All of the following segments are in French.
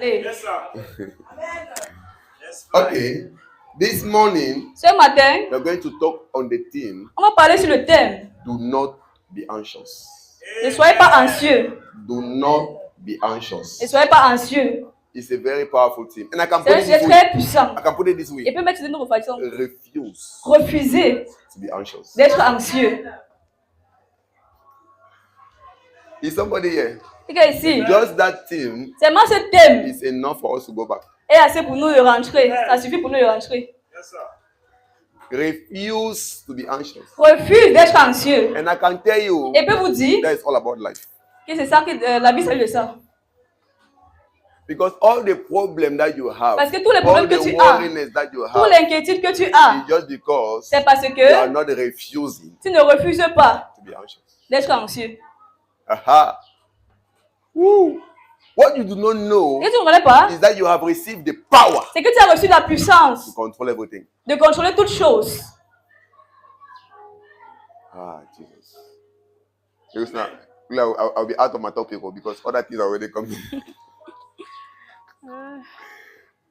Yes, sir. Okay. This morning, Ce matin, we're going to talk on the theme. on va parler sur le thème. Do not be anxious. Ne soyez pas anxieux. Do not be anxious. Ne soyez pas anxieux. It's a very powerful theme, and I can put C'est un it sujet this très way. puissant. I can put it this Et way. peut mettre d'une autre façon. Refuse Refusez to be anxious. d'être anxieux. Is somebody here? Regarde ici. Just that theme Seulement ce thème is enough for us to go back. est assez pour nous de rentrer. Ça suffit pour nous de rentrer. Yes, sir. Refuse to be anxious. Refuse d'être anxieux. And I can tell you Et peut vous dire that is all about life. que c'est ça que la vie s'agit de ça. Because all the problem that you have, Parce que tous les all problèmes the que tu as, worriness that you toute have, l'inquiétude que tu as, is just because c'est parce you are que not refusing tu ne refuses pas to be anxious. d'être anxieux. Aha. Woo. What you do not know Ce que tu ne connais pas, is that you have received the power c'est que tu as reçu la puissance to control everything. de contrôler toutes choses. Ah, Jesus. It's not, I'll be out of my topic because other things are already coming.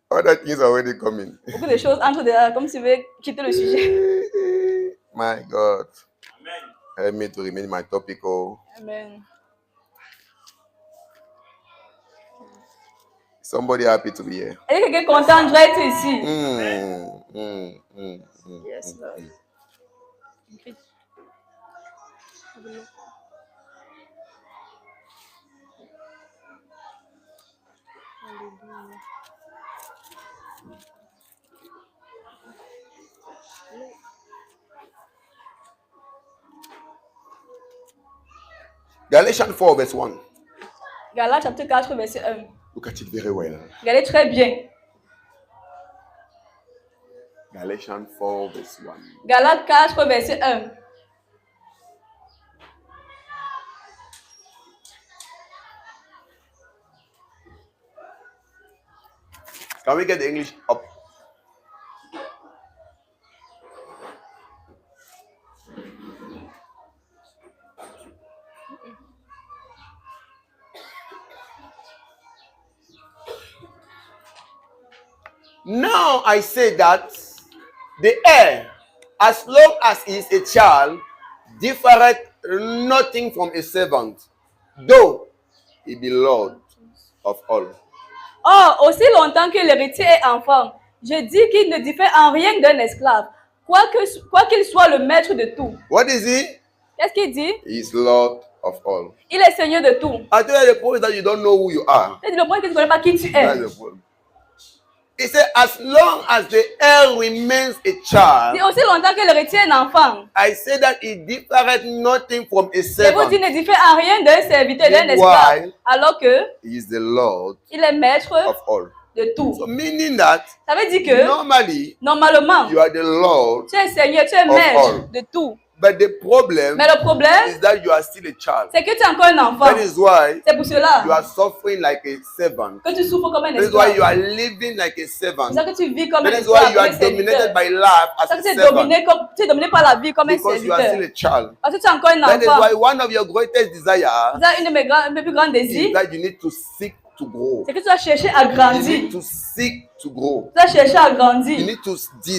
Other things are already coming. Beaucoup de choses entrent derrière, comme si tu veux quitter le sujet. My God. Help me to remain my topic. Amen. Somebody happy to be here. Est-ce que quelqu'un est content d'être ici? Yes, Lord. Okay. Galatians 4 verse 1. Galates chapitre 4, verset 1. Look at it very well. Regardez très bien. Galatians 4 verse 1. Galates 4, verset 1. Can we get the English up? Now I say that the heir, as long as he is a child, differeth nothing from a servant, though he be Lord of all. Or, aussi longtemps que l'héritier est enfant, je dis qu'il ne diffère en rien d'un esclave, quoi qu'il soit le maître de tout. What is he? Qu'est-ce qu'il dit? He is Lord of all. Il est seigneur de tout. I tell you the point is that you don't know who you are. C'est le point que tu ne connais pas qui tu That's es. the problem. He said, as long as the heir remains a child, C'est aussi longtemps que l'héritier est un enfant. I say that he differeth nothing from a Et vous servant. dites, ne diffère en rien d'un serviteur, d'un Meanwhile, esclave, alors que He is the Lord il est maître of all. de tout. So meaning that Ça veut dire que, normally normalement, you are the Lord, tu es seigneur, tu es all. maître de tout. but the problem Mais le problème, is that you are still a child. c'est que tu es encore un enfant. That is why C'est pour cela you are suffering like a servant. que tu souffres comme un That is why esclave. you are living like a C'est servant. ça que tu vis comme un That is why you esclave, are comme un dominated serviteur. by life C'est as ça a que tu es servant. dominé par la vie comme un Because you are still serviteur. a child. Parce que tu es encore un That is enfant. why one of your greatest desires Ça, une de mes plus grands is désirs, that you need to seek to grow. c'est que tu dois chercher à You grandir. need to seek to grow. Tu dois chercher à You grandir. need to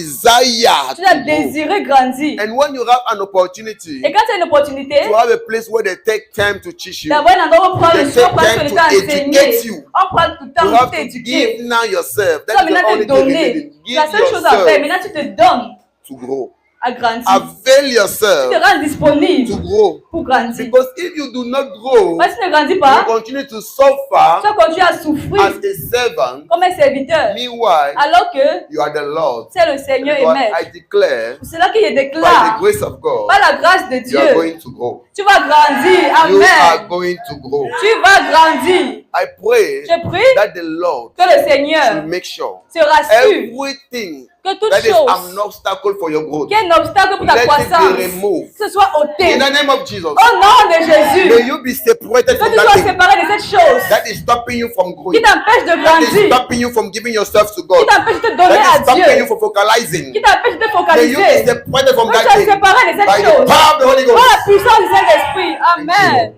desire Tu dois to grow. désirer grandir. And when you have an opportunity Et quand tu as une opportunité to have a place where they take time to teach you, d'avoir un endroit où prendre le They temps, take prendre time le to temps à educate enseigner, you. on prend tout le you temps have pour to t'éduquer. give now yourself. Tu dois That is the maintenant te only thing you donner. need. Give La seule chose à faire, yourself maintenant tu te donnes to grow. à grandir. Avail Tu yourself te rends to disponible grow. pour grandir. Because if you do not grow, Parce que tu ne grandis you pas, continue to tu suffer vas continuer à as souffrir a servant. comme un serviteur. Meanwhile, Alors que you are the Lord. c'est le Seigneur et But Maître. I declare, C'est là qu'il by the déclare, grace of God, par la grâce de you are Dieu, going to grow. tu vas grandir. You are Amen. going to grow. Tu vas grandir. I pray Je prie that the Lord que le will Seigneur make sure se rassure everything que toute that is chose an obstacle for your growth, qui est un obstacle pour ta let it croissance, be removed. que ce soit ôté. In the name of Jesus, Au nom de may Jésus, you be separated que from tu that sois thing séparé de cette chose that is stopping you from qui growing, t'empêche de that is grandir, stopping you from giving yourself to qui God, t'empêche de te donner that à is stopping you Dieu, from focalizing. qui t'empêche de te May you focaliser. be separated from Que tu that sois thing séparé de cette by the chose. power of the Holy Par la Ghost. puissance du Saint-Esprit. Amen.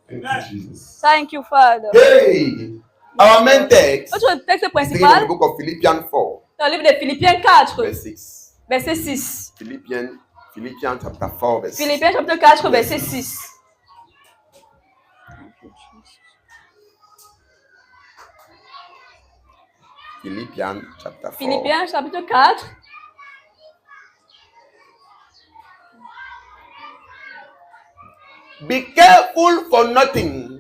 Thank you, Jesus. Thank you, Father. Hey, Our main text Notre texte is taken from the principal, book of Philippians 4, dans le livre de Philippiens 4, verse 6. verset 6. Philippians chapter 4, verse 6. Philippiens chapitre 4, verset 6. Philippians chapter 4. Philippiens chapitre 4. Be careful for nothing,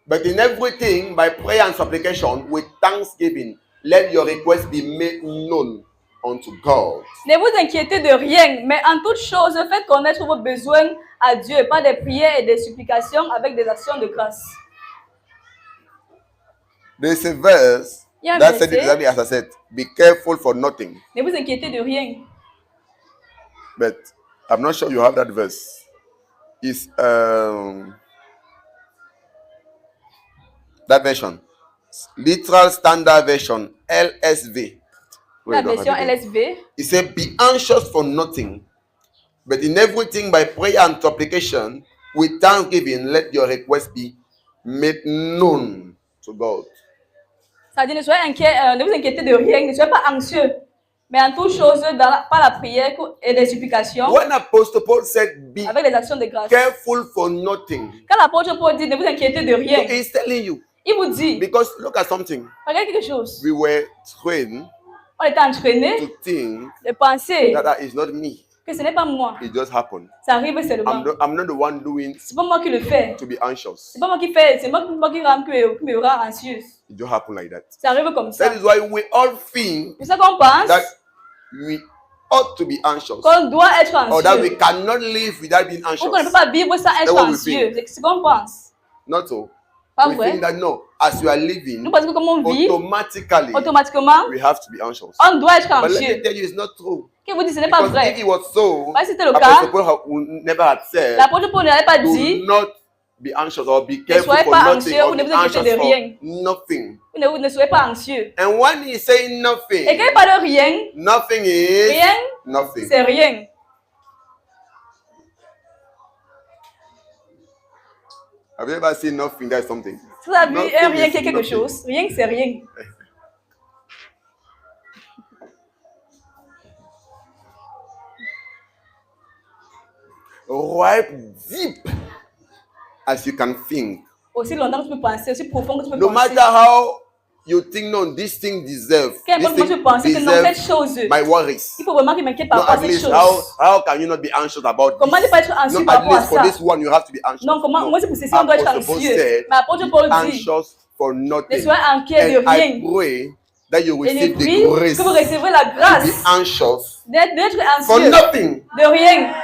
but in everything, by prayer and supplication, with thanksgiving, let your requests be made known unto God. Ne vous inquiétez de rien, mais en toute chose, faites connaître vos besoins à Dieu par des prières et des supplications avec des actions de grâce. There's a verse Il y a un that said verset. exactly as I said. Be careful for nothing. Ne vous inquiétez de rien. But I'm not sure you have that verse. It's that version. Literal Standard Version, LSV. La Wait, don't version have it. LSV. It said, be anxious for nothing, but in everything by prayer and supplication, with thanksgiving, let your requests be made known to God. Ça dit, ne soyez inquiets, ne vous inquiétez de rien, ne soyez pas anxieux, mais en toute chose, par la prière et les supplications, When Apostle Paul said, be avec les actions de grâce. careful for nothing, Quand l'apôtre Paul dit, ne vous inquiétez de rien, he's telling you, il vous dit, because look at something. regardez quelque chose. We were trained On est entraîné to think de penser that is not me. que ce n'est pas moi. It just happened. Ça arrive seulement. I'm not the one doing C'est pas moi qui le fais. to be anxious. C'est pas moi qui fais. C'est moi qui me rend anxieuse. It just happened like that. Ça arrive comme ça. That is why we all think C'est ça qu'on pense that we ought to be anxious, qu'on doit être or that we anxieux. cannot live without being Ou qu'on ne peut anxious. pas vivre sans être That's what we anxieux. think. C'est ce qu'on pense. Not so. Pas We think vrai. that no, as you are Nous living, pensons que comme on vit, automatically automatiquement, we have to be anxious. on doit être But let me anxieux. tell you, it's not true. Qui vous dit ce n'est pas Because if vrai. it was so, Ouais, c'était le Apostle cas. Paul would never have said, L'apôtre Paul n'avait pas dit, do not be anxious or be careful soyez for pas nothing anxieux or ou ne be vous inquiétez anxious de for rien. nothing. vous ne soyez pas anxieux. And when he's saying Et nothing, quand il parle de rien, nothing is rien, nothing. c'est rien. Have you ever seen nothing? That's something. Si vous avez vu Nothing un rien is qui est quelque nothing. chose, rien c'est rien. Right deep as you can think. Aussi longtemps que tu peux penser, aussi profond que tu peux No penser. matter how you think, no, this thing deserves. Qu'importe This comment tu thing peux penser que non, cette deserves chose, my worries. il faut vraiment qu'il m'inquiète No, par rapport at à cette least chose. how can you not be anxious about Comment ne this? pas être anxieux No, par at rapport à least for ça? this one you have to be anxious. Non, comment, No. moi c'est pour ceci, on doit être Apostle Paul anxieux. said, Mais l'apôtre Paul be dit, anxious for ne nothing. soyez inquiets de And I rien. pray that you Et je receive prie the grace que vous recevrez la to be grâce anxious d'être for anxieux nothing. de rien.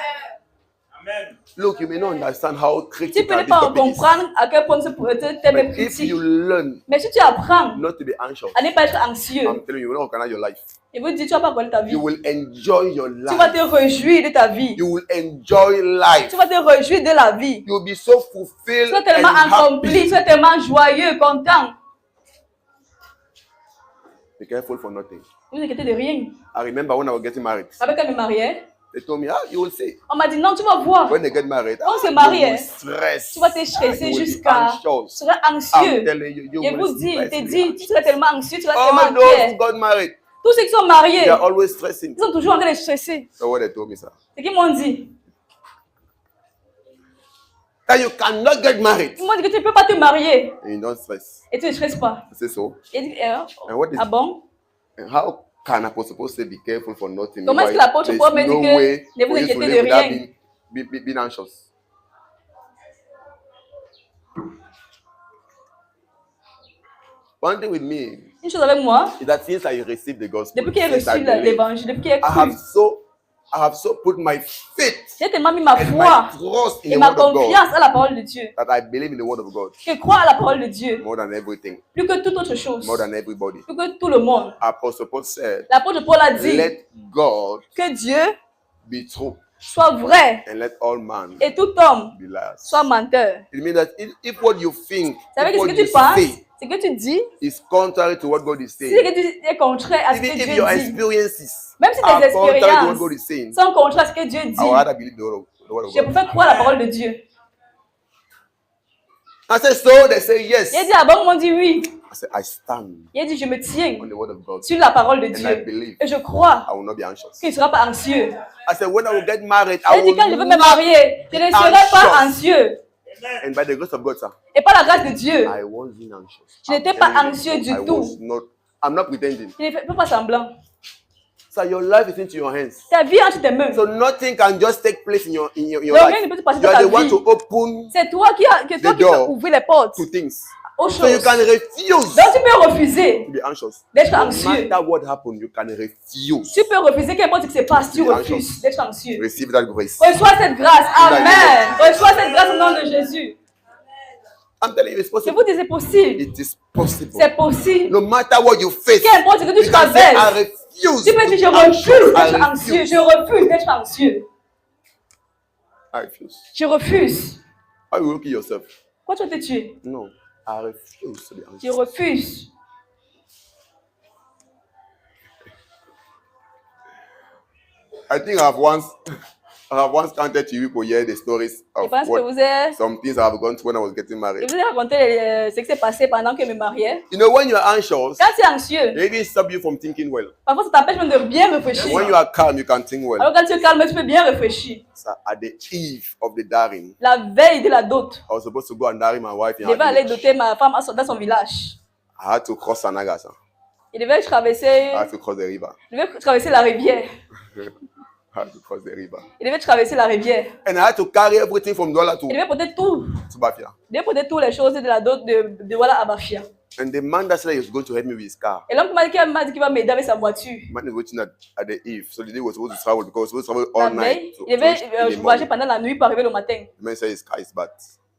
Look, you may not understand how Tu peux critical ne this pas topic is. comprendre à quel point ce thème est But if critique. you learn Mais si tu apprends not to be anxious, à ne pas être anxieux, I'm telling you, you will not organize your life. et vous dites, tu vas pas voler ta vie. You will enjoy your Tu vas life. te réjouir de ta vie. You will enjoy life. Tu vas te réjouir de la vie. You will be so Tu fulfilled vas and tellement accompli, happy. tu vas tellement joyeux, content. Be careful for nothing. Ne vous inquiétez de rien. I remember when I was getting married, Avec quand je me mariais, they told me, you will see. on m'a dit non, tu vas voir. When they get married, On se you marie, will hein. stress. Tu vas te stresser You will be jusqu'à. Tu anxious. seras I'm anxieux. telling you, you Je will vous dis, stress, te be dis, tu anxious. seras tellement anxieux, tu seras All tellement those who inquiet. got married, Tous ceux qui sont mariés, they are always stressing. ils sont toujours en train de stresser. So what they told me, sir, C'est qu'ils m'ont dit. that you cannot get married Ils m'ont dit que tu ne peux pas te marier and you don't stress. et tu ne stresses pas. I say so. Et dit, And what is ah bon? and how can Apostle Paul say be careful for nothing? Comment est-ce que Why l'apôtre there's Paul me dit no que way ne vous for you to inquiétez live de without rien? being anxious. One thing with me Une chose avec moi, is that since I received the gospel, depuis qu'il a since I reçu believe, l'évangile, depuis qu'il a I have cru, so put my faith j'ai tellement mis ma and foi my trust in et the ma word of God confiance à la parole de Dieu. that I believe in the word of God Je crois à la parole de Dieu more than everything, plus que toute autre chose, more than everybody. plus que tout le monde. Apostle Paul said, L'apôtre Paul a dit let God que Dieu be true soit vrai and let all man et tout homme be liars. soit menteur. It means that if what you think, Ça veut if dire que what ce que you tu penses, say ce que tu dis, is contrary to what God is si saying, ce que tu dis est contraire à ce que even if Dieu your dit, experiences même si are tes contrary to what God expériences is saying, sont contraires à ce que Dieu I would dit, rather believe the word of je God. préfère croire à la parole de Dieu. I said, so they say yes. Il a dit, ah bon, on dit oui. I said, I stand Il a dit, je me tiens on the word of God. sur la parole de And I Dieu. believe Et je crois I will not be anxious. qu'il ne sera pas anxieux. I said, when I will get married, Il I a dit, will quand je veux me not. marier, je ne serai pas anxieux. And by the grace of God, sir, Et par la grâce de Dieu, I wasn't anxious. je n'étais I'm pas telling you, anxieux du I tout. was not. I'm not pretending. Je ne fais pas semblant. So your life is into your hands. Ta vie est entre tes mains. So nothing can just take place in your Donc, rien life. ne peut se passer You dans are ta the one vie. to open C'est toi qui the peux door ouvrir les portes to things. aux So you choses. can refuse Donc tu peux refuser to be anxious. d'être No anxieux. matter what happened, you can refuse. Tu peux refuser, qu'importe ce qui se passe, tu To be refuses anxious. d'être anxieux. Receive that grace. Reçois cette grâce. Amen. Reçois cette grâce au nom de Jésus. I'm telling you, it's Je possible. vous dis, c'est possible. It is possible. C'est possible. No matter what you face, Qu'importe ce que tu you can say, I traverses. refuse. Tu peux to dire, be je refuse anxious. I d'être anxieux. refuse. Je refuse d'être anxieux. I refuse. Je refuse. Why you kill yourself? Pourquoi tu vas te tuer? No, I refuse to be Je anxious. refuse. I think I have once counted to you people here the stories Je of pense que what vous avez... some things I have gone through when I was getting Je married. vous ai raconté ce qui s'est passé pendant que je me mariais. You know, when you are anxious, Quand tu es anxieux, they even stop you from thinking well. parfois ça t'empêche même de bien réfléchir. When you are calm, you can think well. Alors quand tu es calme, tu peux bien réfléchir. So at the eve of the daring, La veille de la dot, I was supposed to go and marry my wife in je devais her aller village. doter ma femme dans son village. I had to cross Sanagas. Il devait traverser, I had to cross the river. il devait traverser la rivière. I had to cross the river. Il devait traverser la rivière. And I had to carry everything from Douala Il devait porter tout. to Bafia. Il devait porter toutes les choses de la dot de voilà à Bafia. And the man that said he was going to help me with his car, Et l'homme m'a dit qu'il va m'aider avec sa voiture. the man is waiting at the eve. So the day was supposed to travel because he was supposed to travel La all night. veille, So, il devait in the voyager morning. pendant la nuit pour arriver le matin. The man said his car is bad.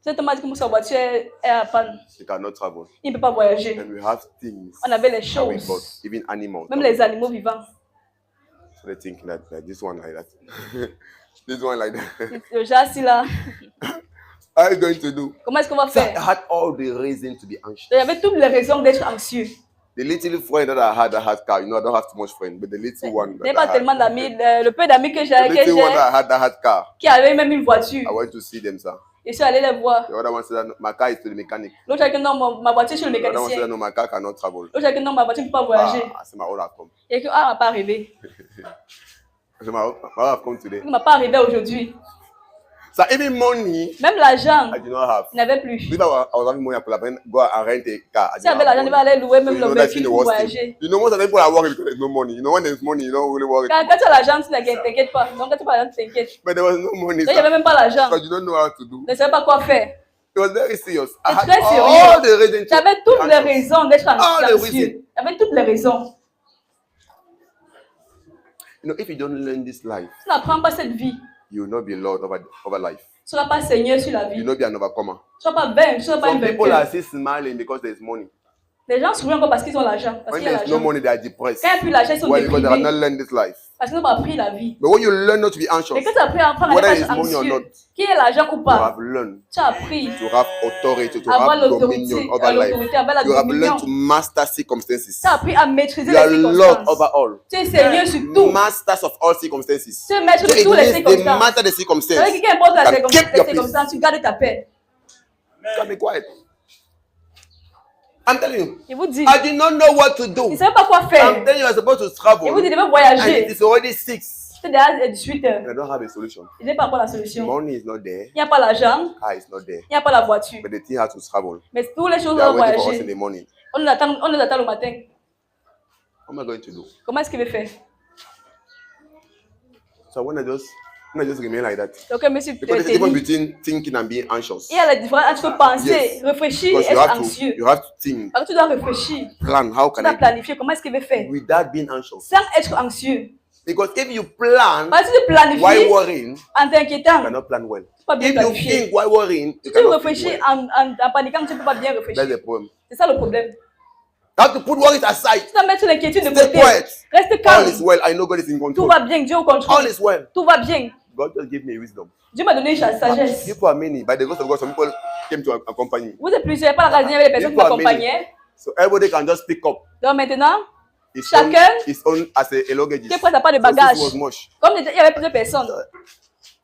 Cet homme m'a dit que sa voiture est à panne. He cannot travel. Il ne peut pas voyager. And we have things On avait les that we choses, bought, even animals. même les animaux vivants. So they think that like this one like that. This one like that. Le genre, si là, How are you going to do? comment est-ce qu'on va So I faire? had all the reason to be anxious. Il y avait toutes les raisons d'être anxieux. The little friend that I had car. You know, I don't have too much friend, but the little one Je n'ai that pas I had, tellement d'amis. Le peu d'amis que the j'ai, little one that had car. qui avaient même une voiture. I went to see them, sir. Je suis allé les voir. The other one said that my car is to the mechanic. L'autre a dit que non, ma voiture chez le The other one said mécanicien. that no, my car cannot travel. L'autre a dit que non, ma voiture ne peut pas voyager. I said my own have come. Et que, ah, elle n'a pas arrivé. I said my own have come today. Elle ne m'a pas arrivé aujourd'hui. So even money Même l'argent, I do not have. il n'avait plus. If I was having money, I could have go and rent a car. I Si didn't avait have l'argent, il money. va aller louer So, même you le know, that's been véhicule the pour worst thing. voyager. You know, most of the people are worried because there's no money. You know, when there's money, you don't really worry. Quand tu as l'argent, tu ne t'inquiètes pas. Donc quand tu as l'argent, tu t'inquiètes. But there was no money. Donc il n'y avait Sir. même pas l'argent. Because you don't know how to do. Je ne savais pas quoi faire. It was very serious. I C'est had très sérieux. all the reasons to J'avais toutes be les anxious. raisons d'être All the anxieux. J'avais toutes les raisons. You know, if you don't learn this life, Tu n'apprends pas cette vie. you will not be Lord over life. Tu ne seras pas seigneur sur la You vie. will not be an overcomer. Tu ne seras pas vaincu. Tu ne seras pas Some un people are vainqueur. still smiling because there's money. Les gens sourient encore parce qu'ils ont l'argent. Parce When qu'il y a there's no l'argent. money, they are depressed. Quand il n'y a plus l'argent, ils sont Why? Because they have déprimés. not learned this life. Parce qu'ils n'ont pas appris la vie. But when you learn not to be anxious, Mais quand tu as appris à apprendre à whether être it's money or anxieux, not, qu'il y ait l'argent ou you pas, have learned tu as appris to have authority, to à avoir have l'autorité, dominion over life. l'autorité, avoir la You have dominion. learned to master circumstances. Tu as appris à maîtriser You are les Lord circonstances. over all. Tu es seigneur sur tout. Masters of all circumstances. Tu es maître So de it toutes les means the circonstances. matter the C'est circumstance. vrai que qu'importe la Can keep circonstance, your les circonstances, tu gardes ta paix. Can be quiet. I'm telling you, Il vous dit, I did not know what to il do. ne savait pas quoi faire. I'm telling you, I was supposed to Il vous travel, dit, il devait and voyager. it is already 6, C'est déjà 18 heures. and I don't have a solution. Il n'est pas encore la solution. Money is not there, Il n'y a pas l'argent, car is not there, il n'y a pas la voiture. but the thing has to travel. Mais toutes les choses They are vont waiting for us in voyager. the morning. On nous attend le matin. What am I going to do? Comment est-ce qu'il veut faire? So when I just remain like that, Donc, je me suis because there's a difference tenu. between thinking and being anxious. Il y a la différence entre penser, Yes. réfléchir et Because être anxieux. you have to think, Alors, tu dois réfléchir. plan. How Tu can dois I planifier. Comment est-ce qu'il veut faire? do without being anxious? Sans être anxieux. Because if you plan Parce que tu while planifies worrying, en t'inquiétant. you cannot plan well. Tu ne peux pas bien If you planifier. think while worrying, you Si tu cannot think réfléchis well. en paniquant, tu ne peux pas bien That's réfléchir. the problem. C'est ça le problème. You have to put worries aside. Tu dois mettre l'inquiétude de Stay côté. quiet. Reste All calme. is well. I know God is in Tout control. va bien. Dieu est au All contrôle. is well. Tout va bien. God just gave me wisdom. Dieu m'a donné une sagesse. People are many. By the grace of God, some people came to accompany me. Vous êtes plusieurs. Pas la grâce de Dieu, il y avait des personnes qui People are many. m'accompagnaient. So everybody can just pick up Donc maintenant, his Chacun own as a luggage. tu es prêt à pas de So bagages. this was much. Comme il y avait plusieurs personnes.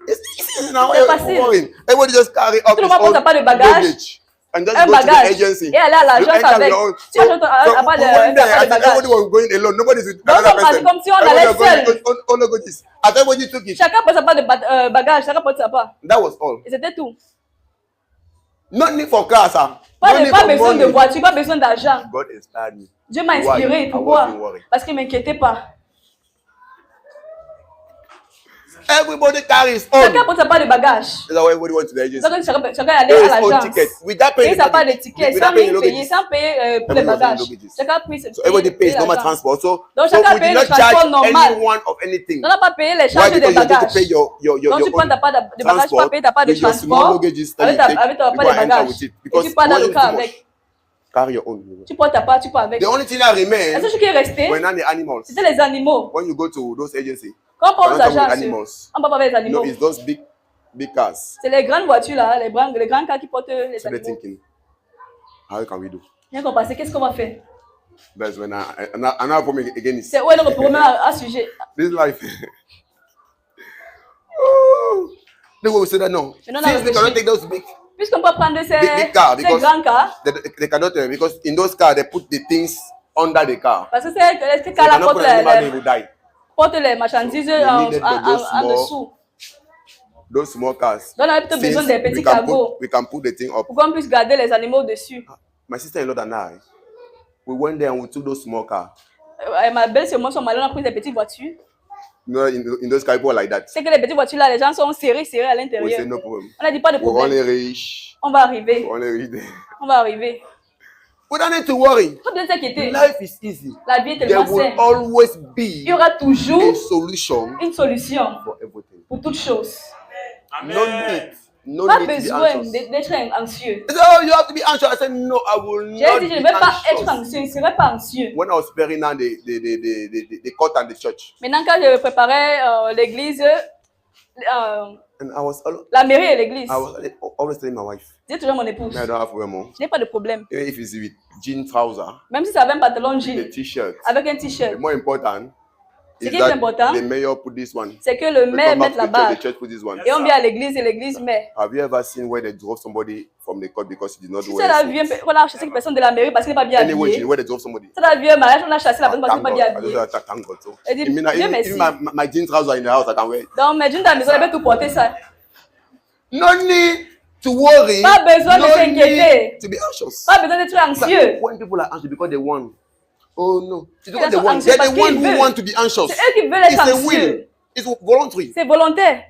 It's easy now. C'est facile. Worrying. Everybody just carry up Tout le his monde own porte pas de bagages. luggage. and just un go to the bagage agency. et aller à You l'agence enter with avec. your own. Tu achètes à part we went there, I de think everybody bagage. was going alone. Nobody's with Donc, another on partit person. comme si on Everybody allait was going, seul. oh, no, go this. I thought when you took it. Chacun porte sa part de bagage, chacun porte sa part. That was all. Et c'était tout. No need for cars, sir. Pas, No need pas for besoin de money. voiture, pas besoin d'argent. God inspired me. Dieu m'a Why? inspiré. I Pourquoi? wasn't worried. Parce qu'il ne m'inquiétait pas. Everybody carries on. Chacun porte sa part de bagage. That's why everybody went to the agency. Donc, chacun allait There à is own l'agence. ticket. Without Et paying sa part de the ticket, without sans paying rien the payer, luggages. sans payer pour les Everybody was bagages. in luggages. Chacun a pris So everybody pays normal l'argent. transport. So Donc, so chacun we paye did le not transport charge normal. anyone of anything. On n'a pas payé les Why? charges des Because you need to bagages. pay your Donc, tu prends ta part de bagage, tu transport vas payer ta part de with your small transport luggages that avec you take. ta part You de go and enter bagage. with it Et because tu pars dans le money is car too much. avec. Carry your own. Tu portes ta part, tu pars avec. The only thing that La remains seule chose qui est restée, were not the animals. c'était les animaux. When you go to those agencies, Quand on prend aux Cannot come with agences, animals. on ne peut pas avec les you know, animaux. it's those big cars. C'est les grandes voitures là, les grands cars qui portent les So they're animaux. thinking, how can we do? Bien qu'on passe, qu'est-ce qu'on va faire? That's when another problem again is C'est où est notre problème à sujet? this life. Oh. Then we will say that no. Mais non, Since we non, cannot take those big, Puisqu'on peut prendre big car ces because grands cars, they cannot because in those cars they put the things under the car. parce que ces They cars-là cannot put an animal, they will die. portent les marchandises needed those en small dessous. Those small cars. Donc on a plutôt besoin Since des petits cargos we can put the thing up. pour qu'on puisse garder les animaux dessus. My sister-in-law and I, we went there and we took those small cars. Ma belle-sœur et moi sommes allés, on a pris des petites voitures. You know, in those cars, people are like that. C'est que les petites voitures là, les gens sont serrés à We l'intérieur. say no problem. On a dit pas de We're problème. only rich. On va arriver. We're only rich there. On va arriver. We don't need to worry. Faut bien s'inquiéter. Life is easy. La vie est There tellement will simple. always Il y be aura toujours a solution une solution for everything. pour toutes choses. No Pas need to be besoin anxious. d'être anxieux. They say, oh, you have to be anxious. I said, no, I will J'ai not dit, je be ne vais pas être anxious. anxieux, je ne serai pas anxieux. When I was preparing now the court and the church, Maintenant, quand je préparais l'église, and I was la mairie et l'église, always telling my wife, j'ai toujours mon épouse. I don't have to wear more. Je n'ai pas de problème. Even if it's with jean trouser, Même si c'est avec un pantalon the jean, t-shirt. avec un The t-shirt, more important Ce is qui est that important, the mayor put this one. c'est que le We maire come back mette to la the barre. church put this one. Et on vient à l'église et l'église met. Have you ever seen where they drove somebody from the court because he did not Si wear c'est la suit? vie, on a chassé une personne de la mairie parce qu'il n'est pas bien Anyway, habillé. where they drove somebody. C'est la vie, un mariage, on a chassé la personne parce qu'il Thank n'est pas God. bien I habillé. just thank God. So, Et dit, I mean, Dieu even merci. my jean trouser in the house, I can wear it. Donc, mes jeans dans la maison, elle peut tout porter ça. No need to worry. Pas besoin de No s'inquiéter. need to be anxious. Pas besoin d'être anxieux. When people are anxious because they want, oh no, it's Ils because they sont want. anxieux They're the parce one qu'ils who veulent. want to be anxious. C'est eux qui veulent être It's a will. anxieux. It's voluntary. C'est volontaire.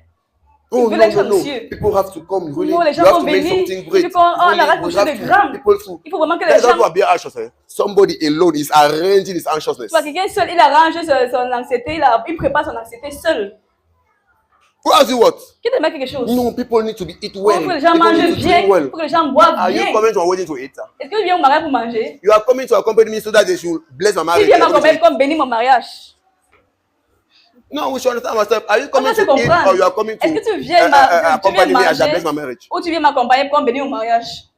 Oh veulent no, être no, no. anxieux. People have to come. Really, Non, les gens you have sont to make bénis. something Il great. faut qu'on arrête Really, de we toucher have des to- grammes. people to- Il faut vraiment que les That's gens... not be anxious. Somebody alone is arranging his anxiousness. Soit quelqu'un seul, il arrange son anxiété, il prépare son anxiété seul. Who asked you what? Qui te met quelque chose? No, people need to be eat Il well. faut que les gens People mangent need to bien, drink il well. faut que les gens boivent Are you bien. coming to a wedding to eat? Est-ce que tu viens au mariage pour manger? You are coming to accompany me so that they should bless my Tu marriage. viens Everybody m'accompagner should eat. comme bénir mon mariage. No, we should understand ourselves. Are you On coming doit se to eat comprendre. or you are coming to Est-ce que tu viens accompany me as I manger bless my marriage? ou tu viens m'accompagner pour bénir mon mariage?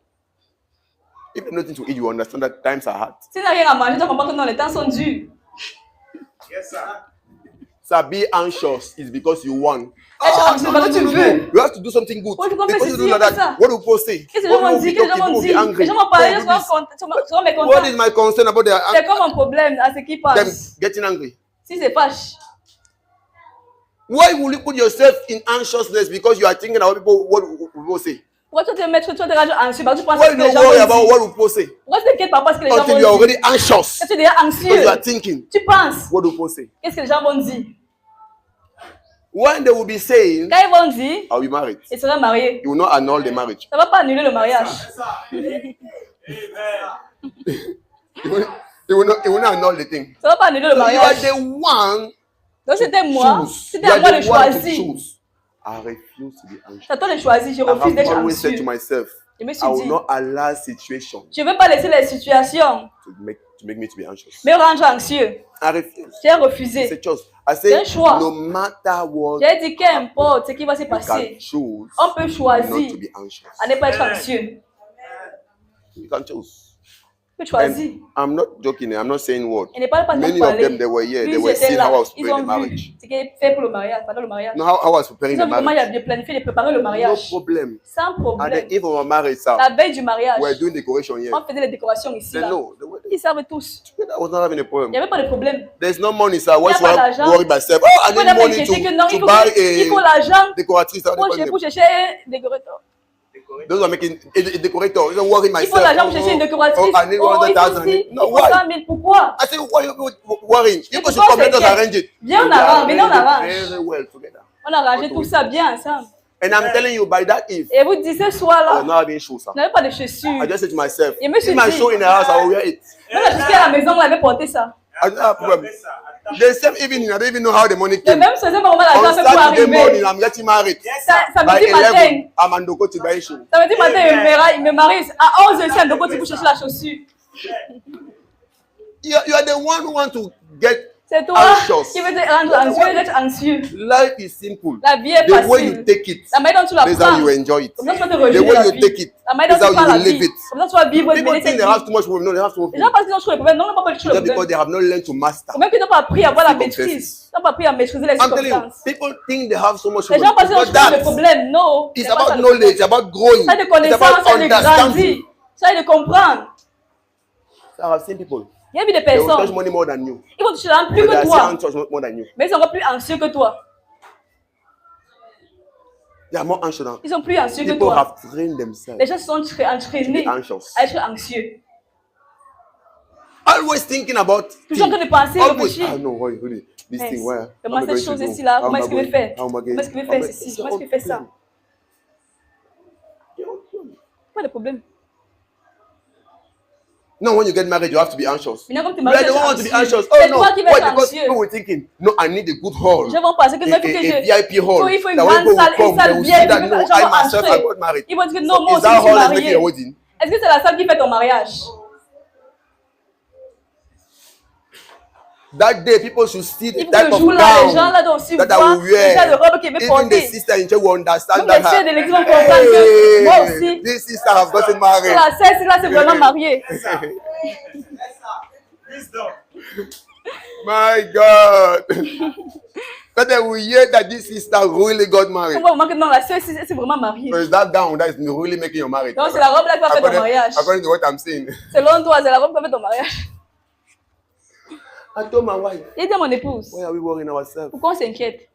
If you have nothing to eat, you understand that times are hard. Si tu n'as rien à manger, tu comprends que non, les temps sont durs. So be anxious is because you want. Être anxieux parce que tu veux. You have to do something good. Oh, tu comprends, Because c'est you si, do on fait ça. that, what do people say? Qu'est-ce que les gens vont dire? Qu'est-ce que les gens vont dire? Les gens vont parler, ils seront mécontents. What is my concern about C'est them comme un problème à ce qui passe. getting angry? Si c'est fâche. Why will you put yourself in anxiousness because you are thinking about what people say? Pourquoi tu te mets, tu te rends anxieux parce que tu penses Why que you les don't gens worry vont about dire? what people say Pourquoi tu t'inquiètes pas parce que les gens until you are vont dire? already anxious Quand tu es déjà because you anxieux, are thinking tu penses, what people say? qu'est-ce que les gens vont dire? When they will be saying, Quand ils vont dire, "Are we married?" ils seront mariés. You will not annul the marriage. Ça ne va pas annuler le mariage. It will not annul the thing. Ça ne va pas annuler le So you are mariage. the one Donc c'était moi, choose. c'était You à are moi de the one to choisir. choose. I refuse to be anxious. C'est à toi de choisir, je I refuse have d'être always said to anxieux. myself, Je me I suis will dit, not allow situation je ne veux pas laisser les situations to make me to be anxious. me rendre anxieux. I refuse. J'ai It's a refusé. choice. I C'est un say, choix. no matter what, J'ai dit qu'importe ce qui va se you can passer, choose on peut not choisir to be anxious. à ne pas être anxieux. You can choose. Tu choisis. I'm not joking. I'm not saying what. Et ne parle pas de Many of them, they were here. They Ils were étaient seeing how I là. was Ils preparing ont the vu marriage. ce qui est fait pour le mariage, pendant le mariage. No, how I was preparing Ils ont the vu comment marriage. il a planifié de préparer le No mariage. problem. Sans At problème. the eve of our marriage, sir, La veille du mariage, we're doing decoration here. on faisait les décorations ici. They Là. know. The wedding. Ils savent tous. I was not having a Il problem. n'y avait pas de problème. There's no money, sir. Why Il y a should pas I d'argent. worry myself? Oh, I Il faut need d'abord money inquiéter que non, to il faut, buy il faut a l'argent decoratrice. pour chercher un décorateur. Those who are making a decorator. I don't worry Il myself. faut l'argent pour chercher une décoratrice. I need Oh, il faut 100,000. ci, il No, faut why? 100 000. Pourquoi? I said, why are you worrying? You pourquoi should come, let us t'inquiètes? arrange it. Viens, on We arrange, venez, on arrange arrange. it very well together. On a arrangé tout ça bien ensemble. And I'm telling you, by that eve, Et vous dites ce I was soir-là, not having shoes, sir. vous n'avez pas de chaussures. I just said to myself, Et monsieur if my dit- shoe in the house, I will wear it. Même la chaussure à la maison, vous l'avez porté ça. I don't have a problem. The same evening, I don't even know how the money Le came. même faisait comment On l'argent fait pour Saturday morning, arriver. I'm getting married. By Samedi matin, 11, I'm on the go to buy shoe. samedi matin, il me marie. À 11h, c'est un de côté pour chercher la chaussure. You are the one who want to get C'est toi anxious. qui veux te rendre anxieux, d'être anxieux. Life is simple. La vie est The way you facile. take it, La manière dont tu la that's how you prends. enjoy it. Comme ça, tu vas te The rejeter way la you vie. take it, La manière that's dont tu how prends you la will live vie. it. Comme ça, tu vas vivre et People mener think cette they vie. have too much problem. No, they have too much Les gens problem. pensent qu'ils ont toujours les problèmes. Non, ils n'ont pas toujours les Just because problèmes. they have not learned to master. Ou même qu'ils n'ont pas appris à avoir la Circumstances. maîtrise. Ils n'ont pas appris à maîtriser les I'm telling you, circonstances. people think they have so much Les gens problem. pensent qu'ils ont It's toujours not les that. problèmes. Non. It's c'est pas ça about le knowledge, problème. about growing. Ça de It's connaissance, about ça de understanding. grandir. Ça de comprendre. So I've seen people. Il y a vu des They will touch personnes. money more than you. Ils vont toucher l'argent plus But they que are toi. still touch more than you. Mais ils sont encore plus anxieux que toi. They are more anxious than Ils sont plus anxieux que people toi. have trained Les themselves. gens se sont entraînés To be anxious. à être anxieux. Always thinking about Toujours en train de penser, always. réfléchir. Ah no, really. This Hey, thing, where? comment how am I cette going to chose do? ici là, How comment am est-ce I qu'il veut going? faire? How am I Comment est-ce qu'il veut going? faire ceci? Comment est-ce qu'il fait ça? Pas de problème. No, when you get married, you have to be anxious. Maintenant, comme tu You m'as are the one who want to be anxious. Oh c'est no, toi qui vas why? être Because anxieux. people were thinking, no, I need a good hall. Les gens vont penser que non, il faut que A je... VIP hall. il faut une That when grande people salle, will come, une salle they will see VIP, that que no, les gens I vont myself I entrer. got married. Ils vont dire que non, So moi is aussi that je suis hall is making marié. your wedding? Est-ce que c'est la salle qui fait ton mariage? That day, people should see the Il faut type que of le jour-là, les gens gown là doivent aussi that I voir will le genre de wear. robe qu'il veut Even the porter. sister in church will understand Même les that. sœurs de l'église vont comprendre que moi aussi, This sister has gotten married. la sœur, là, c'est vraiment marié. My God. But they will hear that this sister really got On married. voit vraiment que non, la sœur, c'est vraiment mariée. So it's that gown that is really making your marriage. Donc, c'est la robe là qui va faire ton mariage. According to what I'm saying. Selon toi, c'est la robe qui va faire ton mariage. I told my wife, J'ai dit à mon épouse, why are we worrying ourselves? pourquoi on s'inquiète?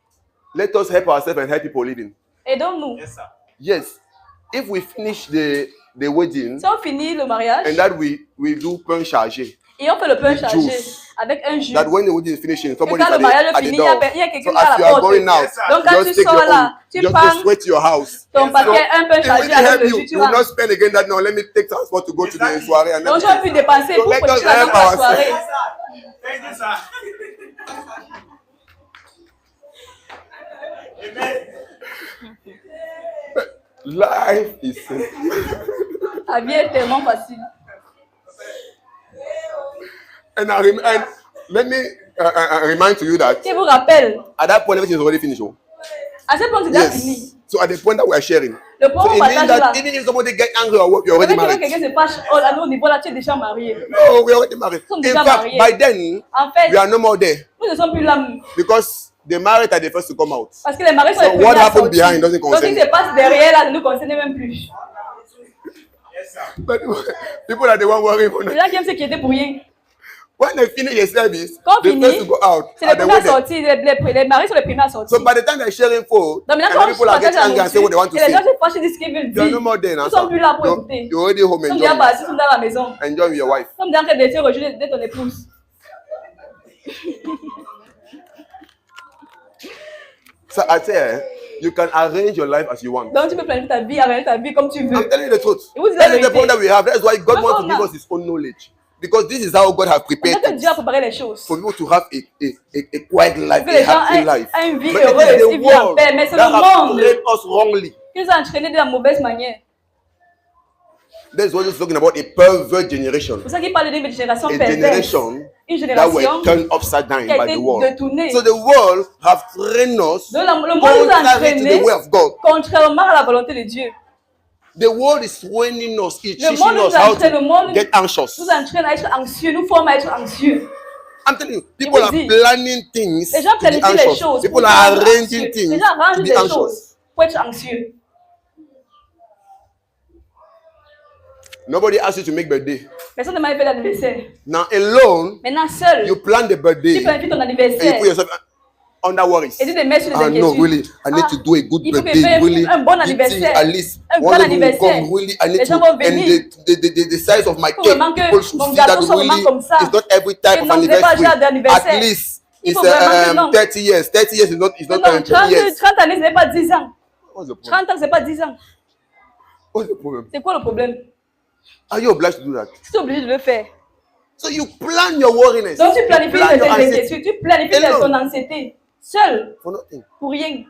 Let us help ourselves and help people living. Aidons-nous. Yes. If we finish the wedding Si on finit le mariage and that we do pain chargé, et on fait le pain with chargé juice. avec un jus, that when the wedding is finishing, somebody is quand at le mariage the, est at the fini, door. il y a quelqu'un So qui est à as you la are porte. going out, Donc quand tu just take sors your là, own, tu just prends to sweat your house. ton paquet, un pain It chargé really avec help le you. jus, tu You will vois. not spend again that no, let me take transport to go to the soirée and Donc tu vas plus dépenser So pour let us produire la help la soirée. ourselves. Life is simple. La vie est tellement facile. And let me remind to you that Je vous rappelle, at that point everything is already finished. Oh. à ce point, c'est déjà Yes. fini. So at the point that we are sharing, Le point so où on it means partage that là, even if somebody get angry or what, you're already même que married. quelqu'un se fâche, oh là, nous, au niveau là, tu es déjà marié. No, we're already married. Nous sommes In déjà fact, mariés. by then En fait, we are no more there nous ne sommes plus là. because the married are the first to come out. Parce que les maris sont So les premiers what à happened sortir. behind doesn't Donc, ce concern qui you. se passe derrière là ne nous concerne même plus. But people are the one worrying. Les gens qui aiment s'inquiéter pour rien. When they finish the service, Quand the fini, first to go out c'est les are the premiers à wedding. sortir. Les maris sont les premiers à sortir. So by the time they're sharing food, Donc and maintenant, quand then on people are partage getting la angry and say what they want to nourriture, et les say, gens se fâchent et disent ce qu'ils veulent you are dire. no more there Nous now. ne sommes plus là pour écouter. You're already home Nous sommes déjà enjoying, basés, nous sommes dans la maison. enjoying with your wife. Nous sommes déjà en train de te rejeter de ton épouse. So I say, you can arrange your life as you want. Donc tu peux planifier ta vie, arranger ta vie comme tu veux. I'm telling you the truth. Et vous dites la That is the vérité. problem that we have. That's why God Parce wants to qu'on give a- us His own knowledge. Because this is how God has prepared Peut-être que it Dieu a préparé les choses. for people to have a quiet life, Que les a gens happy aient life. aient une vie But it heureuse, is the une vie en world paix. Mais c'est that le has monde trained us wrongly. qui nous a entraînés de la mauvaise manière. That's what he's talking about, a pervert generation. C'est pour ça qu'il parle d'une génération A perverse. generation Une that génération were turned upside down qui a by été the world. détournée. So the world have trained us Donc le monde nous a contrary to entraînés the way of God. contrairement à la volonté de Dieu. The world is training us, it's Le teaching monde us nous how entraîne, le to monde get anxious. nous entraîne à être anxieux, nous forme à être anxieux. I'm telling you, people vous are dis, planning things Les gens to be planifient les anxious. choses. People pour are être arranging anxieux. things Les gens to arrangent be des anxious. choses pour être anxieux. Nobody asked you to make birthday. Personne ne m'a fait l'anniversaire. Now alone, Maintenant, seul, you plan the birthday tu planifies ton and you anniversaire. put yourself under worries. Et tu te mets sur les Ah no, inquiétudes. really, I need to do a good il faut que birthday. je Really, fasse un bon eating anniversaire. at least Un one bon of you will anniversaire. come. Really, I need Les to, gens vont and venir. the size of my Faut cake. vraiment que People should mon see gâteau that soit vraiment really, comme ça. it's not every type Et of non, c'est pas anniversary. genre d'anniversaire. At least Il it's faut vraiment que non. 30 years. 30 years is not Non, 30 30, years. 30 années, ce n'est pas 10 ans. What's the problem? 30 ans, ce n'est pas 10 ans. What's the problem? C'est quoi le problème? Are you obliged to do that? Tu es obligé de le faire. So you plan your worriness. Donc tu You planifies plan tes your anxiety inquiétudes, tu planifies Alone. ton anxiété. Seul, for nothing. pour rien.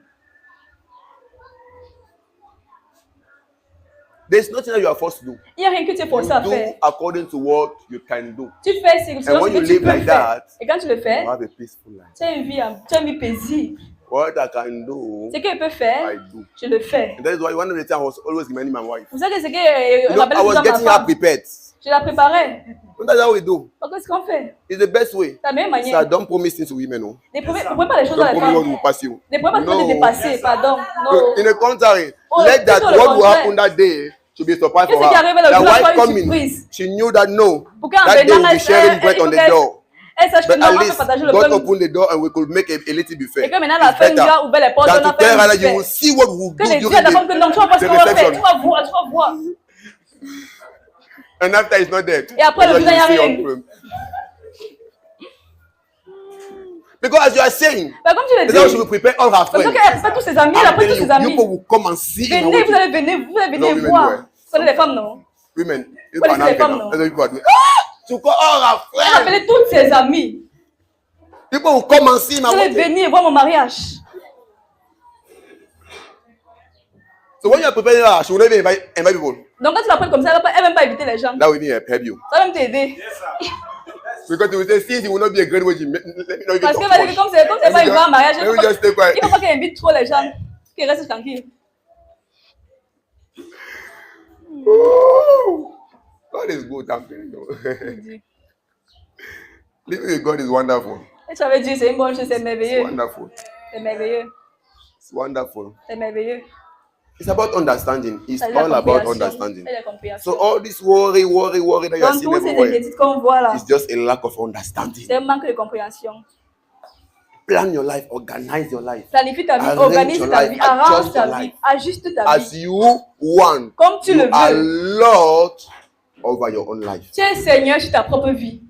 There's nothing that you are forced to do. Il n'y a rien que tu es forcé à Do faire. according to what you can do. Tu fais ce And when que you tu live peux like faire. that, Et quand tu le fais, you have a peaceful life. tu as une vie paisible. What I can do, Ce qu'il peut faire, I do. je le fais. And that is why one of the time I was always reminding my wife. Vous savez ce que You know, rappelle I was toujours getting ma her femme. prepared. Je la préparais. And that's how we do. Donc qu'est-ce qu'on fait? It's the best way. C'est la meilleure So manière. don't promise things to women. No. Ne pouvez pas les choses Don't à la promise what femme. will pass you. Ne pouvez pas No. te dépasser, pardon. Non. In the contrary, Oh, let that plutôt le what will contraire. happen that day should be a surprise Qu'est-ce for qui her. arrive le That jour wife soit une coming, surprise? she knew that no, Pour qu'en that day venant, we'll be sharing bread on the door. elle sache que But non, at on peut least partager le God pain. opened the door and we could make a little buffet. Et que maintenant, la It's femme better doit ouvrir les portes, than on a to tell her fait that un you will buffet. see what we'll Que do les dis during à ta femme que non, tu vas pas ce the qu'on va faire. reception. Tu vas voir, tu vas voir. And after it's not there. Et après, le that's jour, il y a what you rien. see on film. Because as you are saying, Bah, comme tu le that's how she dis, will prepare all her parce friends. qu'elle fait tous ses amis, elle I'm a pris tous telling ses you, amis. people will come and see in our Venez, vous wedding. allez venir, vous allez No, venir women voir. do, Vous connaissez les femmes, non? Women, you What is can the have femme, them. no? That's what people are doing. To call all her Elle a friends. appelé tous ses amis. People will come and see my Vous allez wedding. venir voir mon mariage. So when you are preparing her, she will not even invite people. Donc quand tu l'appelles comme ça, elle ne va même pas inviter les gens. That will even help you. Ça va même t'aider. Because they will say, since it will not be a great wedding, let me not even Parce talk que vas-y, much. comme c'est pas une grande mariage, Let me just stay il quiet. ne faut pas qu'elle invite trop les gens. Qu'elle reste tranquille. Ooh, God is good, I'm telling you. Living with God is wonderful. Et tu avais dit, c'est une bonne chose, c'est It's merveilleux. wonderful. C'est merveilleux. It's wonderful. C'est merveilleux. It's about understanding. It's C'est la all about compréhension. understanding. C'est la compréhension. So all this worry that you are Donc seeing tous ces everywhere inquiétudes qu'on voit là, is just a lack of understanding. c'est un manque de compréhension. Plan your life, organize your life Planifie ta vie, Arrange organise your ta life, vie, arrange adjust ta your vie, life. ajuste ta as vie. you want. Comme tu You le are veux. Lord over your own life. Tu es Seigneur sur ta propre vie.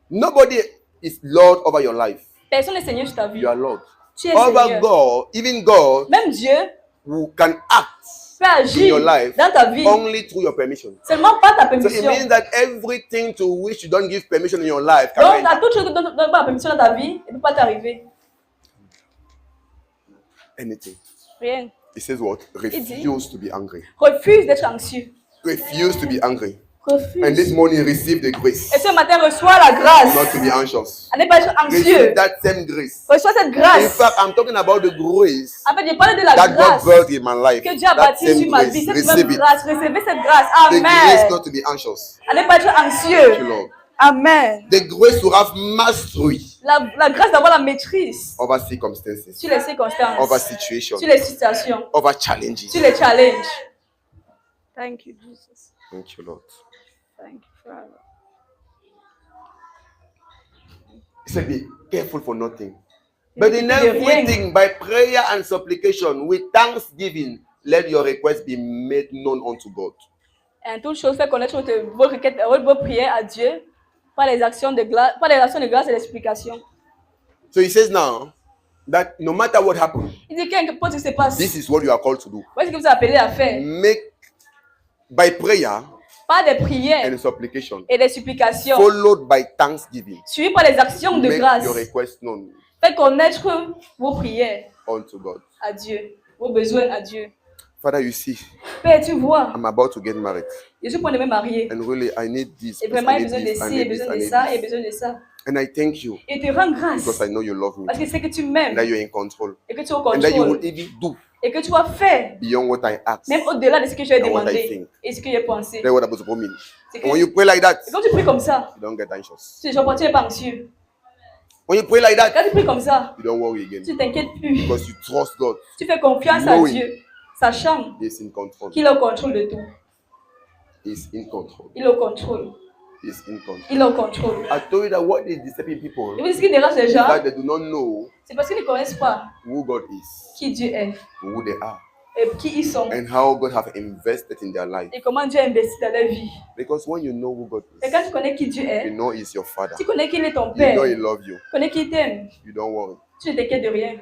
Nobody is Lord over your life. Personne n'est Seigneur sur ta vie. You are Lord. Tu es Over Seigneur. God, even God, Même Dieu who can act peut in agir your life dans ta vie. only through your permission. Seulement pas ta So it permission. means that everything to which you don't give permission in your life Donc, can à toute chose que tu ne donnes pas la permission dans ta vie, elle ne peut pas t'arriver. anything. Rien. It says what? dit- Refuse to be angry. Refuse d'être anxieux. Refuse to be angry. Refuse. And this morning receive the grace Et ce matin, reçois la grâce. not to be anxious. À ne pas être anxieux. Receive that same grace. Reçois cette In grâce. fact, I'm talking about the grace En fait, je parle de la that God grâce built in my life. que Dieu a That bâtie same sur ma grace. vie. Cette Receive même it. grâce. Recevez cette grâce. The grace Amen. not to be anxious. À ne pas être Thank you, anxieux. Lord. Amen. The grace to have mastery La grâce d'avoir la maîtrise over circumstances, sur les circonstances, over situations, sur les situations, over challenges. sur les challenges. Thank you, Jesus. Thank you, Lord. Thank you, Father. He said, be careful for nothing. But in De rien. everything, by prayer and supplication, with thanksgiving, let your requests be made known unto God. Et en toute chose, faites connaître vos requêtes, vos prières à Dieu par les actions de grâce, et l'explication. So he says now that no matter what happens, Il dit qu'importe ce qui se passe, this is what you are called to do. voici ce que vous êtes appelés à faire. Make by prayer Par des prières and supplication, et des supplications, followed by thanksgiving, suivies par les actions de make grâce. your requests known Faites connaître vos prières unto God. à Dieu, vos besoins à Dieu. Father, you see, Père, tu vois, I'm about to get married. je suis pour de me marier. And really, I need this. Et I vraiment, need j'ai besoin de this, I ci, need j'ai this, besoin I de need ça, et this. besoin de ça. And I thank you Et te rends grâce because I know you love me. parce que c'est que tu And m'aimes that you're in control. et que tu es au And that you will contrôle even do et que tu vas faire beyond what I ask. même au-delà de ce que j'ai And what I demandé think. et ce que j'ai pensé. That's what I'm supposed to mean. C'est que And when you pray like that, et quand tu pries comme ça, you don't get anxious. tu n'es pas anxieux. When you pray like that, Quand tu pries comme ça, you don't worry again. tu t'inquiètes plus. Because you trust God. Tu fais confiance à Knowing Dieu, sachant He's in control. qu'il est au contrôle de tout. He's in control. Il est au contrôle. He's in control. Il est au contrôle. I told you that what is disturbing people Et vous dites ce qui dérange les is gens, that they do not know c'est parce qu'ils ne connaissent pas who God is, qui Dieu est who they are, et qui ils sont and how God have invested in their life. et comment Dieu a investi dans leur vie. Because when you know who God Et is, quand tu connais qui Dieu you est, know He's your Father. tu connais qu'il est ton You Père, know He tu loves you. connais qu'il t'aime, You don't worry. tu ne t'inquiètes de rien.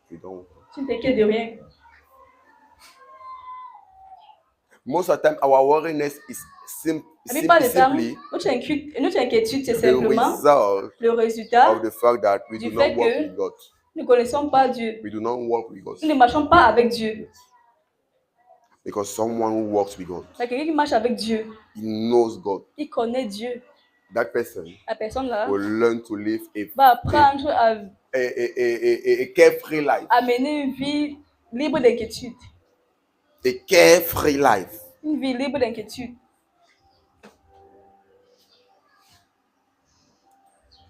You don't worry. Tu ne t'inquiètes de rien. Most of the time, our worriness is La plupart du temps, simply notre inquiétude, c'est the simplement result le résultat. of the fact that we Du do not fait walk que- with God. Nous ne connaissons pas Dieu. We do not walk with God. Nous ne marchons pas avec Dieu. Because someone who walks with God, Il y a quelqu'un qui marche avec Dieu. he knows God. Il connaît Dieu. That person La personne là will learn to live va apprendre a carefree life. à mener une vie libre d'inquiétude. A carefree life. Une vie libre d'inquiétude.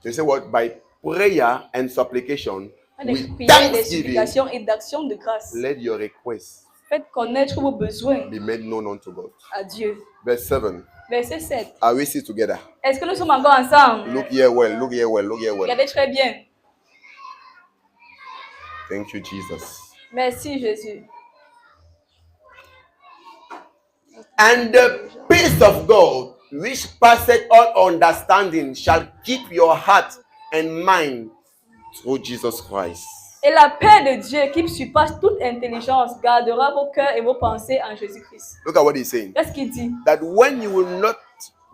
You say what? By prayer and supplication, Avec with prière, des thanksgiving, supplications et d'actions de grâce. let your requests Faites connaître vos besoins be made known unto God. à Dieu. Verse 7. Verset 7. Are we still together? Est-ce que nous sommes encore ensemble? Look here well, look here well, look here well. Regardez très bien. Thank you, Jesus. Merci Jésus. And the peace of God, which passeth all understanding, shall keep your heart and mind through Jesus Christ. Et la paix de Dieu qui surpasse toute intelligence gardera vos cœurs et vos pensées en Jésus-Christ. Look at what he's saying. Qu'est-ce qu'il dit? That when you will not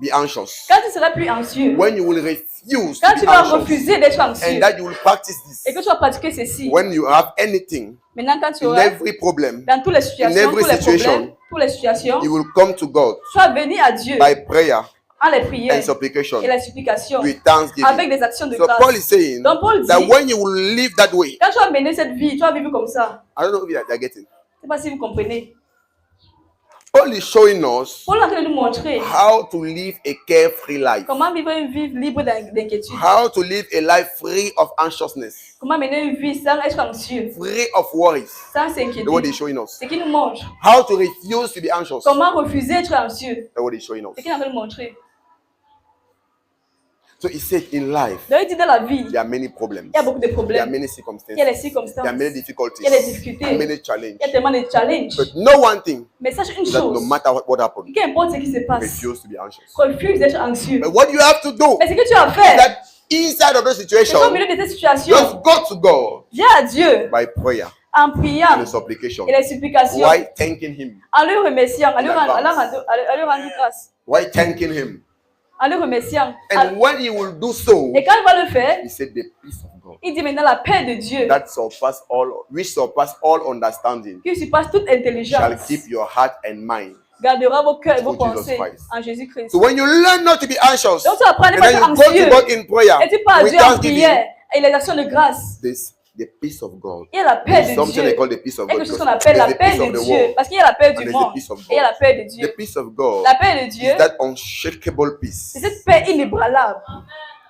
be anxious, Quand tu seras plus anxieux, when you will refuse quand to tu be vas anxious, refuser d'être anxieux and that you will practice et que this, tu vas pratiquer ceci, when you have anything, maintenant quand tu in auras every problem, dans toutes les situations, in every tous les situation, problèmes, toutes les situations, you will come to God tu vas venir à Dieu by prayer en les prières and supplication et les supplications with thanksgiving. avec des actions de So Paul is grâce. saying Donc Paul dit, that when you will live that way, quand tu vas mener cette vie, tu vas vivre comme ça. I don't know if you're getting. Je ne sais pas si vous comprenez. Paul is showing us Paul est en train de nous montrer how to live a carefree life, comment vivre une vie libre d'inquiétude. how to live a life free of anxiousness, Comment mener une vie sans être anxieux, free of worries. sans That's what s'inquiéter. he's showing us. C'est qu'il nous montre. How to refuse to be anxious. Comment refuser d'être anxieux. That's what he's showing us. C'est qu'il est en train de montrer. So he said in life, Donc il dit dans la vie, there are many problems. il y a beaucoup de There are problèmes. many Il y a circumstances. les There circonstances. are many difficulties. Il y a des difficultés. There are many challenges. Il y a tellement de challenges. But no one thing Mais sache une is that no chose. matter what happens, Qu'importe ce qui se passe, refuse to be anxious. refuse d'être anxieux. But what you have to do Mais ce que tu as is fait, that inside of those c'est qu'au situations, milieu de cette situation, just go to God viens à Dieu by prayer en and priant supplication. et les supplications, Why thanking Him? en le remerciant, en lui In rendre advance. grâce, Why thanking Him? en le remerciant. And when He will do so, Et quand il va le faire, He said, the peace of God il dit maintenant la paix de Dieu that surpass all, which surpass all understanding, qui surpasse toute shall intelligence, keep your heart and mind. gardera vos cœurs et vos Through Jesus pensées Christ. en Jésus-Christ. So when you learn not to be anxious, Donc tu apprends à ne and pas then être you go to anxieux God in prayer et tu parles à with Dieu en thanksgiving, prière et les actions de grâce. this the peace of God. Il y a la paix There's de something they Dieu. call the peace of Et God. quelque chose because qu'on appelle la there's the paix peace of de the Dieu. world. Parce qu'il y a la paix And du there's the monde. peace of Et il y a God. la paix de The Dieu. peace of God La paix de Dieu, is that unshakable peace. c'est cette paix inébranlable.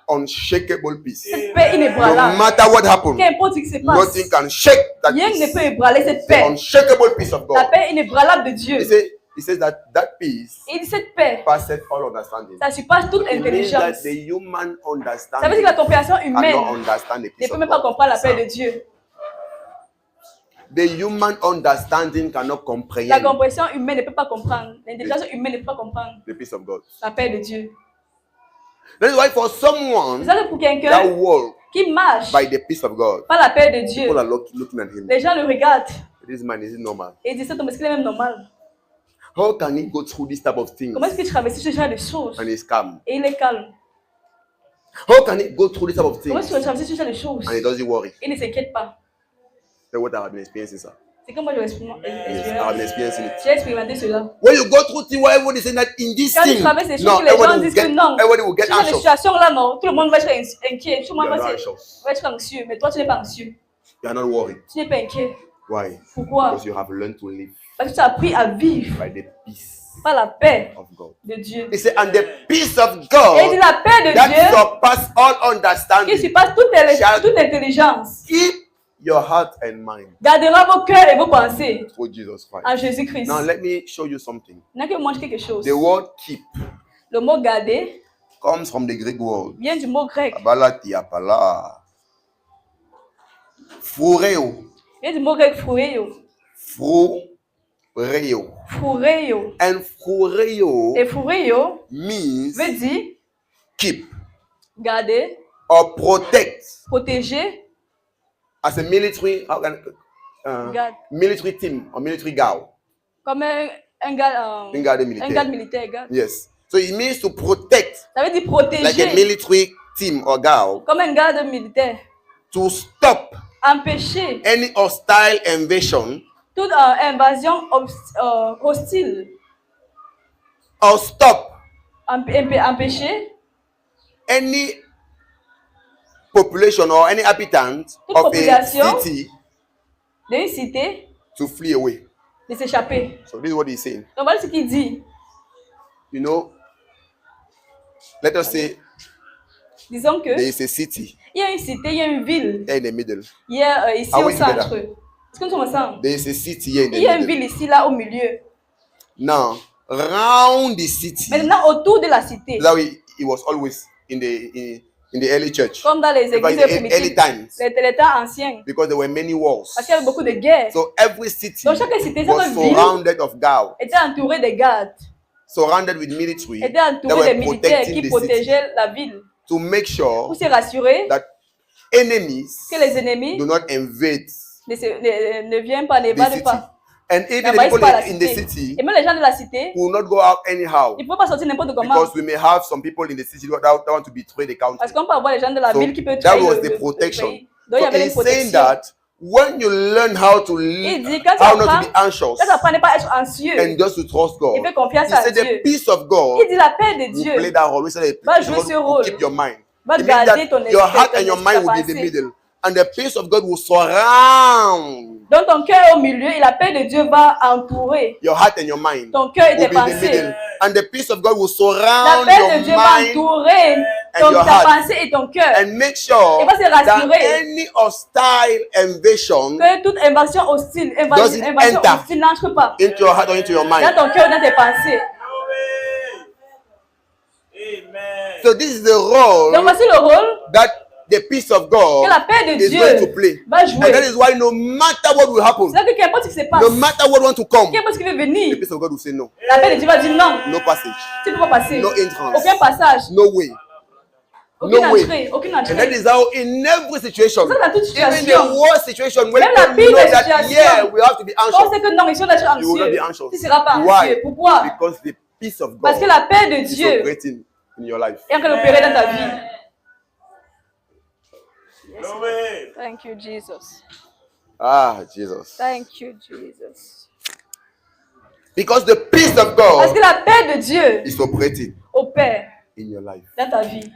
Unshakable peace. Cette paix No inébranlable. matter what happens, Qu'importe ce qui se passe, nothing can shake that rien ne peace. peut ébranler cette The paix. unshakable peace of La God. paix inébranlable de Dieu. He says that that peace Et il dit cette paix, passeth all understanding. ça surpasse toute It means that intelligence. the human Ça veut dire understanding que la compréhension cannot humaine understand the ne peace peut of même pas God. comprendre la paix de Dieu. The human understanding cannot La comprehend compréhension humaine ne peut pas comprendre. L'intelligence humaine ne peut pas comprendre the peace of God. la paix de Dieu. That is why for C'est someone ça que pour that quelqu'un walk qui marche by the peace of God, par la paix de Dieu, people are looking at him. les gens le regardent This man, is it normal? et disent, est-ce qu'il est même normal? How can he go through this type of things Comment est-ce qu'il traverse ce genre de choses? and he's calm? Et il est calme. How can he go through this type of Comment est-ce things qu'il traverse ce genre de choses? and he doesn't worry? Il ne s'inquiète pas. That's what I have been experiencing, sir. C'est comme moi, Yes, I have experienced it. j'ai expérimenté cela. When you go through things where everybody is saying that in this Quand tu thing, traverses des choses no, que les gens everybody will disent que get, non, everybody will get sur cette anxious. situation-là, non, tout le monde va être inquiet, tout le monde You are va not être, anxious. va être anxieux, mais toi, tu n'es pas anxieux, You are not worried. tu n'es pas inquiet. Why? Pourquoi? Because you have learned to live Parce que tu as appris à vivre by the peace par la paix of God. de Dieu. He said, and the peace of Et il dit God la paix de that Dieu surpasses all qui understanding surpasse toute intelligence keep your heart and mind gardera vos cœurs et vos pensées through Jesus Christ. en Jésus-Christ. Now let me show you something. Il n'y a que montre quelque chose. The word keep Le mot garder comes from the Greek word vient du mot grec. abalatiapala, frureo, Vient du mot grec frueo. frureo, Frueo. and frureo Et frueo means veut dire keep garder, or protect. protéger, As a military, Guard. military team or military guard, comme un garde, une garde un militaire. garde militaire. Garde. Yes. So it means to protect, Ça veut dire like a protéger, military team or guard, comme un garde militaire. to stop Empêcher any hostile invasion toute invasion hostile. or stop Empêcher any population or any habitant toute of a population city d'une cité to flee away. de s'échapper. So this is what he's saying. Donc voilà ce qu'il dit. You know, let us say Disons que there is a city il y a une cité, il y a une ville. here in the middle. Il y a ici Are au we together? centre. Est-ce que nous sommes ensemble? There is a city here in Il y a the une middle. ville ici, là, au milieu. Now, round the city, Maintenant, autour de la cité, that way it was always in the early church, comme dans les But in églises the early primitives, times, les temps anciens, because there were many walls. parce qu'il y avait beaucoup de guerres. So every city Donc chaque cité, was chaque ville surrounded of guards, était entourée de gardes, surrounded with military était that entourée de were militaires protecting qui the city protégeaient la ville to make sure pour se rassurer that enemies que les ennemis do not invade ne viennent pas, ne the vadent city. pas. And even the N'envahissent people pas la in the cité. city Et même les gens de la cité, will not go out anyhow, ils ne peuvent pas sortir n'importe comment. because we may have some people in the city that want to betray the country. Parce qu'on peut avoir les gens de la So ville qui peuvent that trahir was le the protection. pays. Donc il y So avait une he's saying protection. that when you learn how to Il live, dit quand tu how not to apprends, be anxious quand tu apprends à ne pas être anxieux, and just to trust God, il fait confiance he à said Dieu. the peace of God Il dit la paix de will Dieu play that role. We said the va peace of jouer God ce will rôle. keep your mind. va It means garder ton that your esprit, heart ton and your esprit, mind ta will be in the pensée. middle, and the peace of God will surround Donc ton cœur est au milieu et la paix de Dieu va entourer your heart and your mind. ton cœur et Will tes be in the pensées. middle, and the peace of God will La surround paix your de Dieu va mind entourer your ta heart. pensée et ton cœur. and make sure Il va se that rassurer any hostile invasion que toute invasion hostile, Doesn't invasion enter. hostile n'entre pas into your heart or into your dans mind. ton cœur et dans tes pensées. Amen. So this is the role Donc voici le rôle that the peace of que la God paix de is going to Dieu play. va And that jouer. is why no matter what will happen, C'est là que qu'importe ce qui se passe, no matter what want to come, qu'importe ce qui veut the venir, peace of God will say no. la paix de Dieu va dire non. No passage. Tu ne peux pas passer. No entrance. Aucun passage, No way. aucune No way. entrée, aucune And that entrée. is how in every situation, C'est ça dans toute even the situation. worst situation, when Même la you pire know des that situations. yeah, we have to be Quand on anxious, sait que non, ici on doit être you will not be anxieux. anxious. Tu ne seras pas Why? anxieux. Pourquoi? Because the peace of Parce que God la paix de is Dieu operating in your life. est en train d'opérer dans ta vie. Glory. Thank you, Jesus. Ah, Jesus. Thank you, Jesus. Because the peace of Parce que God la paix de Dieu is operating opère in your life. dans ta vie.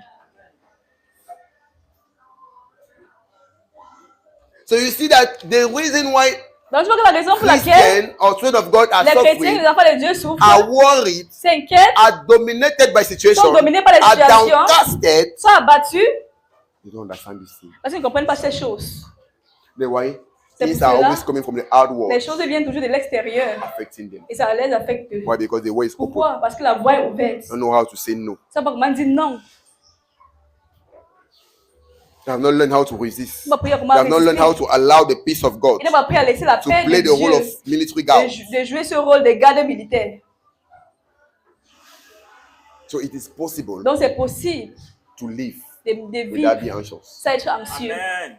So you see that the reason why Donc tu vois que la raison pour laquelle Christians or children of God are les chrétiens, suffering, les enfants de Dieu souffrent, are worried, s'inquiètent, are dominated by situations, sont dominés par les are situations, downcasted, sont abattus you don't understand this thing. parce qu'ils ne comprennent pas ces choses. Then why? C'est Things pour are cela, always coming from the outward, Les choses viennent toujours de l'extérieur affecting them. et ça les affecte. Why? Because the way is open. Pourquoi? Parce que la voie est ouverte. They don't know how to say no. Ça va comment dire non. They have not learned how to resist. Ils vont prier They comment have not learned how résister. to allow the peace of God Ils n'ont pas appris à laisser la to paix play de the role of Dieu military guard. de jouer ce rôle de garde militaire. So it is possible Donc c'est possible to live de without vivre being anxious. sans être anxieux. Amen.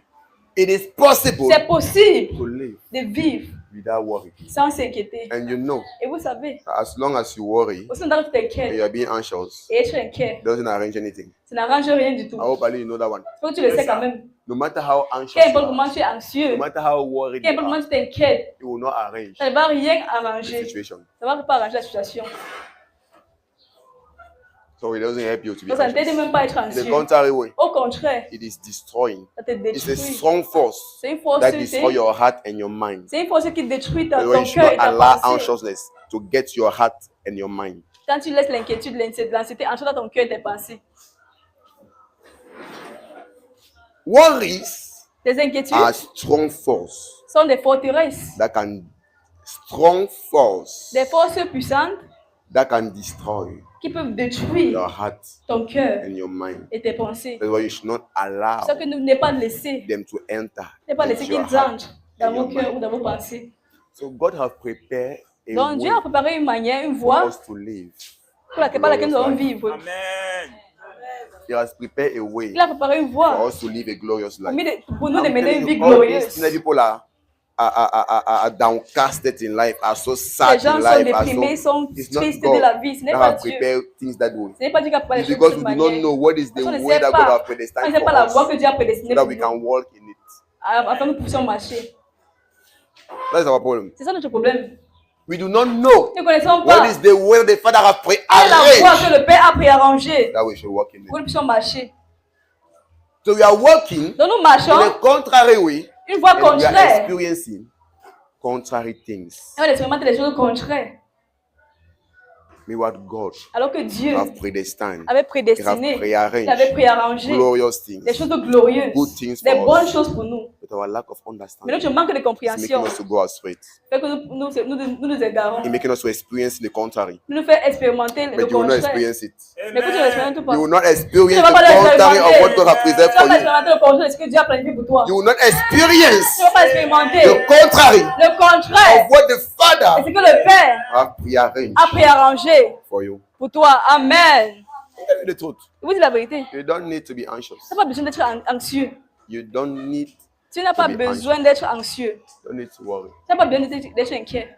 It is possible C'est possible to live de vivre without worry. sans s'inquiéter. And you know, Et vous savez, as long as you worry aussi longtemps que tu and t'inquiètes you are being anxious, et être inquiet, it doesn't arrange anything. ça n'arrange rien du tout. I hope Ali, you know that one. Il faut que tu le sais quand même. No matter how anxious you Qu'importe are, comment tu es anxieux, no matter how worried you qu'importe comment are, tu t'inquiètes, it will not arrange ça ne va rien the arranger. situation. Ça ne va pas arranger la situation. So it doesn't help you to be Donc ça ne t'aide anxious. même pas à être The anxieux. contrary way, Au contraire, it is destroying. ça te It's a détruit. strong force C'est une force, that destroys your heart and your mind. c'est une force qui détruit ton You should cœur et not ta allow pensée. anxiousness to get your heart and your mind. Quand tu laisses l'inquiétude, l'anxiété entrer dans ton cœur et tes pensées. Worries Tes inquiétudes are strong force sont des forteresses, strong force des forces puissantes that can destroy qui peuvent détruire your heart ton cœur and your mind. et tes pensées. That's why you should not allow C'est ça que nous ne pas laisser, them to enter ne pas into laisser your qu'ils heart entrent dans and vos your cœurs ou mind. dans vos pensées. So God have prepared a Donc Dieu way a préparé une manière, une for voie us to live. par laquelle nous allons glorious life. vivre. Amen. He has prepared a way Il a préparé une for voie us to live a glorious life. pour nous de I'm mener telling une vie you, all glorieuse. these many people are downcasted in life, are so Les sad gens in sont life, déprimés, sont it's not tristes de God la vie. Ce n'est that pas have Dieu. prepared things that way. Ce n'est pas Dieu qui a préparé It's les choses because de we cette do not manière. know what is the Parce qu'on ne way sait that God pas. have On predestined ne sait pas for la voie us, que Dieu a prédestinée so that pour we nous, can walk in it. afin que nous puissions marcher. That's our problem. C'est ça notre problème. We do not know Nous ne connaissons what pas is the way the Father have quelle est la voie prearranged que le Père a préarrangée that we should walk in pour que it. nous puissions marcher. So we are walking Donc nous in marchons a contrary way, une voie and we are contraire. experiencing contrary things. Et on expérimente les choses contraires. Me what God Alors que Dieu have predestined, avait He prédestiné, have prearranged il avait préarrangé glorious des things, choses glorieuses, good things des for bonnes us. choses pour nous. But our lack of Mais understanding notre manque de is making compréhension us to go astray. fait que nous égarons. It's making us to experience the contrary. Nous fait expérimenter le But you will not contraire. experience it. Mais que tu n'expérimentes pas. You will not Tu experience ne vas pas the contrary l'expérimenter. of what God has preserved Tu ne for vas pas you. expérimenter le contraire de ce que Dieu a planifié pour toi. You will not Tu experience ne vas pas expérimenter the contrary le contraire of what the de ce Father que le Père have prearranged a préarrangé for you. pour toi. Amen. Tell you the truth. Je vous dis la vérité. You don't need to be anxious. Tu n'as pas besoin d'être anxieux. You don't need Tu n'as pas be besoin d'être anxieux. don't need to worry. Tu n'as pas besoin d'être inquiet.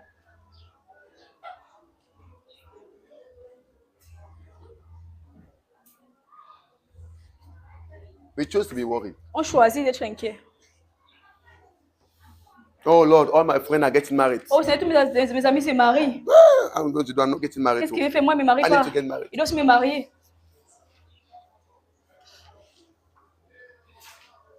We chose to be worried. On choisit d'être inquiet. Oh Lord, all my friends are getting married. Oh, c'est tous mes amis se marient. I'm going to do. I'm not getting married. Qu'est-ce too. qu'il fait? Moi, je ne me marie I pas. need to get married. Il doit se me marier.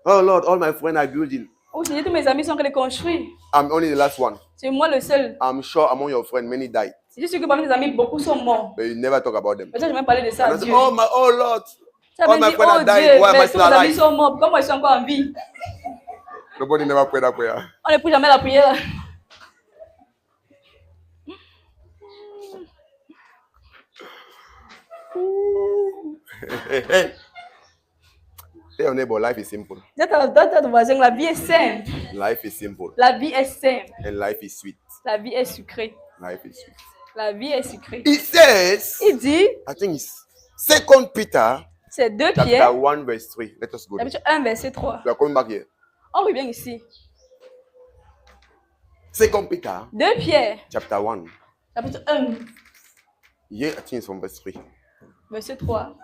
Oh Lord, all my friends are building. Oh, Seigneur, tous mes amis sont en train de construire. I'm only the last one. C'est moi le seul. I'm sure among your friends many died, C'est juste que parmi mes amis, beaucoup sont morts. but you never talk about them. Mais ça, je vais même parler de ça à And I say, Dieu. oh Lord, Ça all me my dit, friends oh are dying. Dieu, Why am I mais tous still mes amis alive? sont morts. Pourquoi moi, je suis encore en vie? Nobody never prayed that prayer. On ne prie jamais la prière. Hey. Tell your neighbor, life is simple. Dis à ton voisin, la vie est simple. Life is simple. La vie est simple. And life is sweet. La vie est sucrée. Life is sweet. La vie est sucrée. It says, Il dit, I think it's 2 Peter c'est 2 chapter Pierre, 1 verse 3. Let us go there. chapitre 1, verset 3. We are coming back here. On revient ici. 2 Peter 2 Pierre, chapter 1. chapitre 1, Here I think it's from verse 3. verset 3.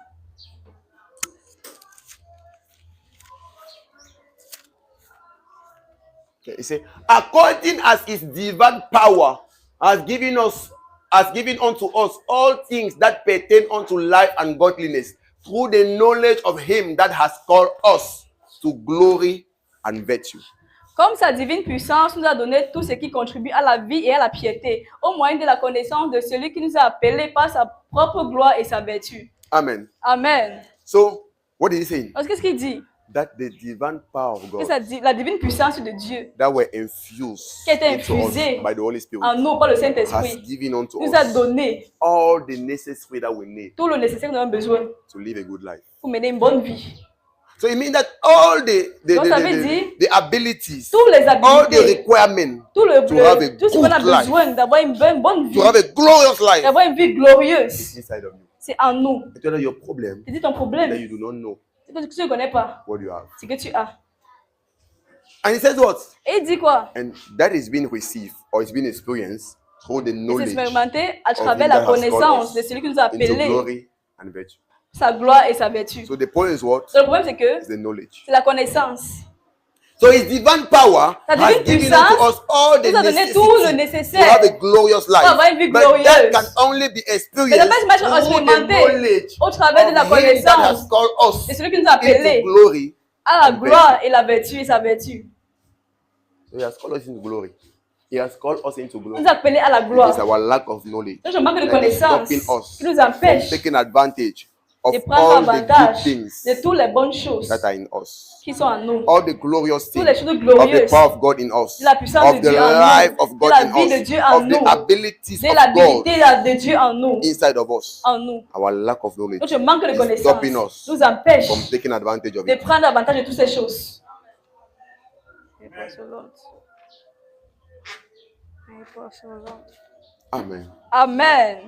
Okay, it says, according as his divine power has given unto us all things that pertain unto life and godliness, through the knowledge of him that has called us to glory and virtue. Comme sa divine puissance nous a donné tout ce qui contribue à la vie et à la piété, au moyen de la connaissance de celui qui nous a appelés par sa propre gloire et sa vertu. Amen. Amen. So, what is he saying? Alors, qu'est-ce qu'il dit? That the divine power of Que God la divine puissance de Dieu, that were infused qui a été into us infusée by the Holy Spirit en nous par le has Saint-Esprit, given unto nous a us donné all the necessary that we need tout le nécessaire que nous avons besoin to live a good life. pour mener une bonne vie. So it means that all Donc, ça veut dire the abilities, tous les all the habilités, requirements tout to ce qu'on a have a good life, besoin d'avoir une bonne vie, to have a glorious life d'avoir une vie is glorieuse, inside of you. c'est en nous. It's whether your problem C'est ton that problème, you do not know c'est que tu ne connais pas what you have. ce que tu as. And he says what? Et il dit quoi? And that is being received or is being experienced through the Et c'est knowledge expérimenté à of travers him la that has called connaissance us de celui qui nous a into appelés, glory and virtue. sa gloire et sa vertu. So the point is what? Le problème, c'est que Is the knowledge. c'est la connaissance. So his divine power Sa has divine given puissance unto us all the nous a donné necessity tout le to nécessaire have a glorious pour avoir life. une vie But that glorieuse. can only be Mais experienced le fait de through the expérimenté knowledge au travers de la of him that has connaissance called us de celui qui nous a into appelés glory. à la gloire et la vertu et sa vertu. So he has called us into glory. He has called us into Il glory. nous a appelés à la It is gloire. our lack of knowledge Donc, je manque de that is connaissance stopping us qui nous from empêche taking advantage of de prendre all the good avantage things de toutes les bonnes choses that are in us. qui sont en nous. All the glorious Toutes things les choses of the glorieuses, power of God in us, de la puissance of de the Dieu en life nous, of de God la in vie de us, Dieu en of the nous, abilities de of God l'habilité de Dieu en nous, inside of us. en nous. Our lack of knowledge Donc, je manque de is connaissance stopping us nous empêche from taking advantage of de it. prendre avantage de toutes ces choses. Amen. Amen.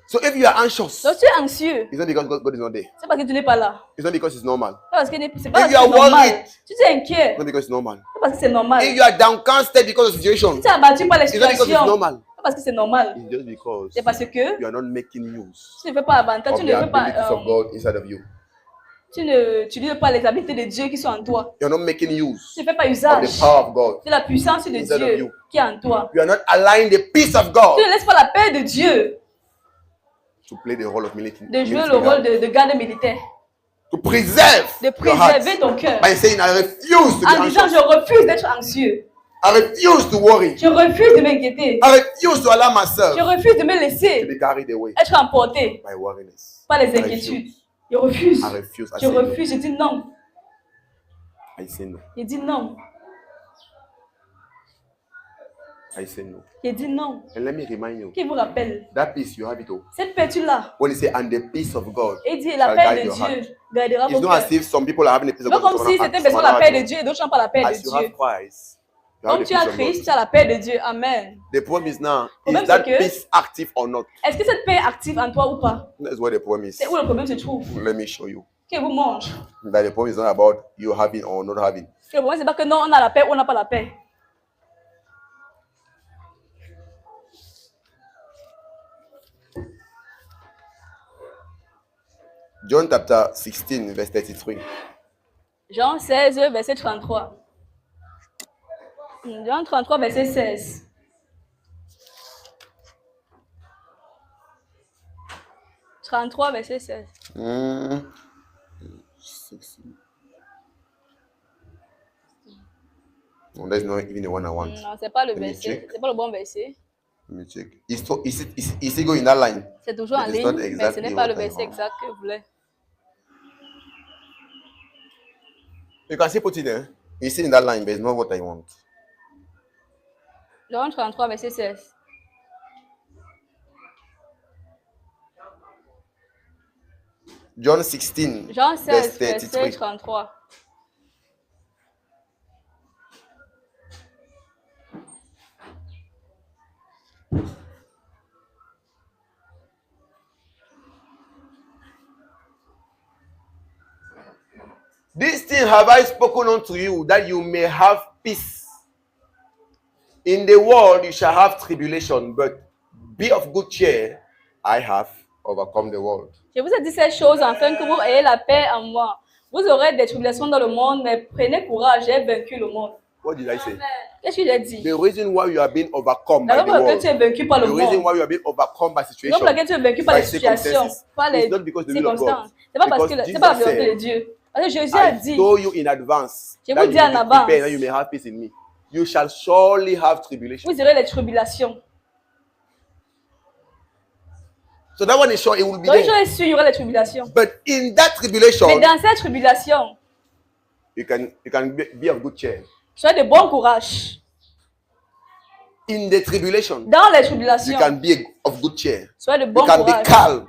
So if you are anxious, Donc tu es anxieux. it's not because God is not there. C'est parce que tu n'es pas là. It's not because it's normal. C'est pas parce que If you are c'est normal. worried, Tu es inquiet. It's not because it's normal. C'est parce que c'est normal. If you are downcasted because of the situation, Si tu es abattu par les it's not because it's situations, normal. c'est parce que c'est normal. It's just because C'est parce que you are not making use tu ne fais pas avantage, of tu the ne fais pas, abilities of God inside of you. tu ne utilises pas les habiletés de Dieu qui sont en toi. You're not making use Tu ne fais pas of usage the power of God. de la puissance de inside of Dieu you. qui est en toi. You are not allowing the peace of God Tu ne laisses pas la paix de Dieu to play the role of military. de jouer le rôle de garde militaire, To preserve de your heart préserver ton cœur by saying, I refuse to be en disant anxious. je refuse d'être anxieux, I refuse to worry. je refuse de m'inquiéter, I refuse to allow myself je refuse de me to laisser be carried away être emporté by worriness. par les I inquiétudes. refuse. Je refuse, I refuse. I je say no. refuse, je dis non, I say no. je dis non, I say no. je dis non. And let me remind you, Qui vous rappelle, that peace you have it all. cette paix tu l'as. When you say, and the peace of God Et dit la shall paix guide de your heart. Dieu gardera It's vos not cœurs. as if some people are having the peace C'est of pas God. comme si c'était personne la paix de Dieu et d'autres n'ont pas la paix de As you have Dieu. Christ, you have Comme the tu as peace of Christ, God. tu as la paix de Dieu. Amen. The problem is now, Problème, is that c'est que- peace active or not? Est-ce que cette paix est active en toi ou pas? That's what the problem is. C'est où le problème se trouve? Let me show you. Que vous mange. That the problem is not about you having or not having. Le problème, c'est pas que non, on a la paix ou on n'a pas la paix. John chapter 16, verse 33. Jean 16, verset 33. Jean 33, verset 16. « 33, verset 16. 16. No, that's not even the one I want. Non, c'est pas le Let me verset. check. C'est pas le bon verset. Let me check. Is it going in that line? C'est toujours en But it's ligne, not mais ce exactly n'est pas le what I verset want. exact que vous voulez. You can see put it there. You see in that line, but it's not what I want. Jean 33, verset 16. John 16, Jean verse 16, verset 33. 33. This thing have I spoken unto you, that you may have peace. In the world you shall have tribulation, but be of good cheer. I have overcome the world. Je vous ai dit ces choses afin que vous ayez la paix en moi. Vous aurez des tribulations dans le monde, mais prenez courage, j'ai vaincu le monde. What did I say? Qu'est-ce que j'ai dit? The reason why you are being overcome by La the raison pour laquelle world, tu es vaincu par le the reason monde, why you are being overcome by la raison situation, pour laquelle tu es vaincu par by les situations, circumstances, par les it's not because the will of God. circonstances. C'est pas parce que Because c'est pas la Jesus volonté said, de Dieu. Parce que Jésus a I dit, told you in advance Je that vous you dis en will be avance. prepared and you may have peace in me. You shall surely have tribulation. vous aurez les tribulations. So that one is sure it will be Donc, je there. suis sûr, il y aura les tribulations. But in that tribulation, Mais dans cette tribulation, you can be of good cheer. soyez de bon courage. In the tribulation, Dans les you tribulations, can be of good cheer. soyez de You bon can be courage. calm.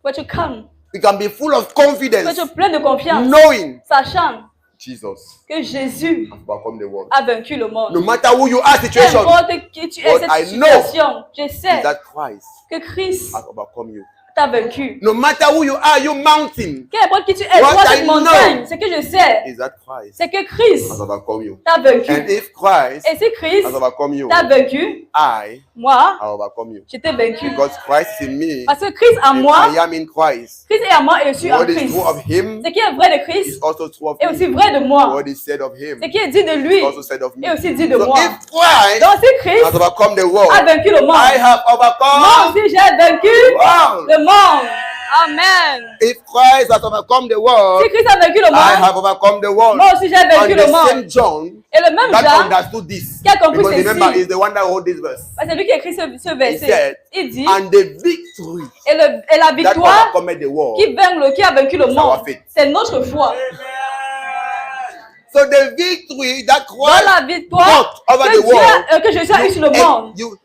Faut être calme. You can be full of Faut confidence, être plein de confiance. knowing Sachant Jesus que Jésus has overcome the world. a vaincu le monde. No matter who you are, Peu situation, importe qui tu es, What cette I know situation, je sais is that Christ que Christ has overcome you. t'as vaincu. No matter who you are, you mountain, Quel importe qui tu es, What toi I cette montagne, know ce que je sais, is that Christ c'est que Christ has overcome you. t'a vaincu. And if Christ Et si Christ has overcome you, t'a vaincu, I moi, have overcome you. je t'ai vaincu. Because Christ is in me, Parce que Christ en and moi, I am in Christ. Christ est en moi et je suis en What is Christ. true of him Ce qui est vrai de is Christ also true of est aussi me. vrai de moi. What is said of him Ce qui est dit de lui is also said of me. est aussi dit de So moi. if Christ Donc si Christ has overcome the world, a vaincu le monde, I have moi overcome aussi j'ai vaincu the world. le monde. Amen. If Christ has overcome the world, Si Christ a vaincu le I monde, have overcome the world. moi aussi j'ai And vaincu le the monde. same John Et le même that Jean, understood this, qui a compris because ceci, remember, he's the one that wrote this verse. c'est lui qui a écrit ce verset. said, Il dit, And the victory et la that victoire overcome the world. qui a vaincu le our monde, faith. c'est notre foi. So the victory that Dans Christ la victoire over que, the world, que Jésus a eu sur le monde, you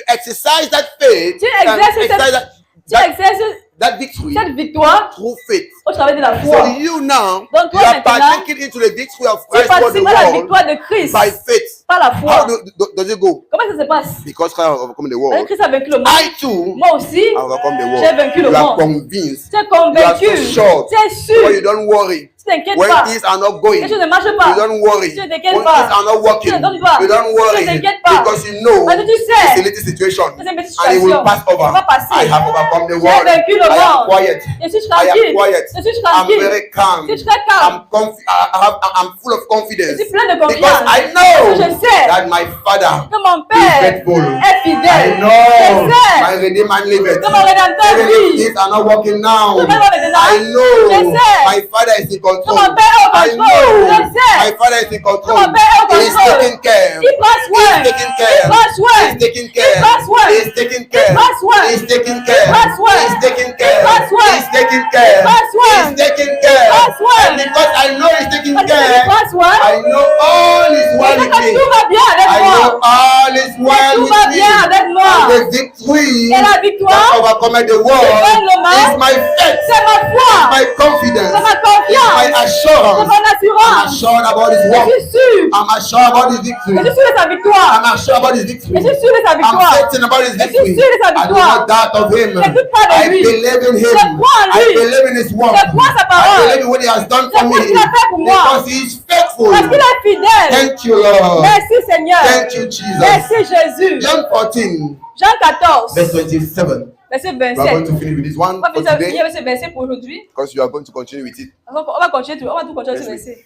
exercise that faith, tu and exerces exercise tu exerces that victory cette victoire through faith. au travers de la So foi. you now, Donc you toi are maintenant, partaking into the victory of Tu Christ for the participes à la world victoire de Christ by faith. par la How foi. does it go? Comment ça se passe? Because Christ has overcome the Parce que world. Christ a vaincu le monde. I too Moi aussi, have overcome the j'ai vaincu world. le You are monde. convinced. Tu es convaincu. You are so sure. Tu es sûr. But you don't worry. Tu t'inquiètes When pas. things are not going, Les choses ne marchent you pas. don't worry. Tu ne When t'inquiètes things pas. are not working, Tu ne donnes pas. you don't Tu worry. ne t'inquiètes pas. Because you know Parce que tu sais. it's a little situation. C'est une petite And it will situation. pass over. Ça va passer. I have overcome the J'ai world. vaincu le I am monde. quiet. Je suis I am tranquille. quiet. Je suis I'm tranquille. very calm. Je suis très calme. I'm full of confidence. Je suis plein de Because confiance. I know Je sais that my Father que mon is Père faithful. est I fidèle. know Je sais my Redeemer liveth. que mon Rédempteur Even if vit. things are not working now, Tout va bien maintenant. I know Je sais my Father is in control. que mon Père est au I contrôle. know Je sais my Father is in control. que mon Père est au He is contrôle. taking care. Il prend soin. He's taking care. Il prend soin. He's taking care. Il prend soin. He's taking care. Il prend soin. He's taking care. Il prend soin. He's taking Il care. prend soin. He's taking care. Il prend soin. He's taking care. Il prend soin. And because I know he's taking Parce que il care, prend soin. I know all is well Parce with que me. tout va bien avec I moi. know all is well Tout with va me. bien avec moi. And the victory Et la that victoire overcome the world gagne le mal. is my faith, C'est ma foi. my confidence, C'est ma it's confiance. my C'est assurance. mon I'm assurance. assured about his Je work. suis sûr. I'm assured about his victory. Je suis sûr de sa victoire. I'm assured about his victory. Je suis sûr de sa I'm victoire. certain about his Je suis victory. sûr de sa I do victoire. not doubt of him. Je doute pas de I lui. believe in him. Je crois en I lui. believe in his work. Je crois sa I parole. believe in what he has done Je for crois me. qu'il a fait pour moi. Because he is faithful. Parce qu'il est fidèle. Thank you, Lord. Merci Seigneur. Thank you, Jesus. Merci Jésus. John 14, Jean 14, verse 27. verset We are going 27. to finish with this one On va for finir today avec ce verset pour aujourd'hui. because you are going to continue with it. On va continuer tout. On va tout continuer ce Merci. verset.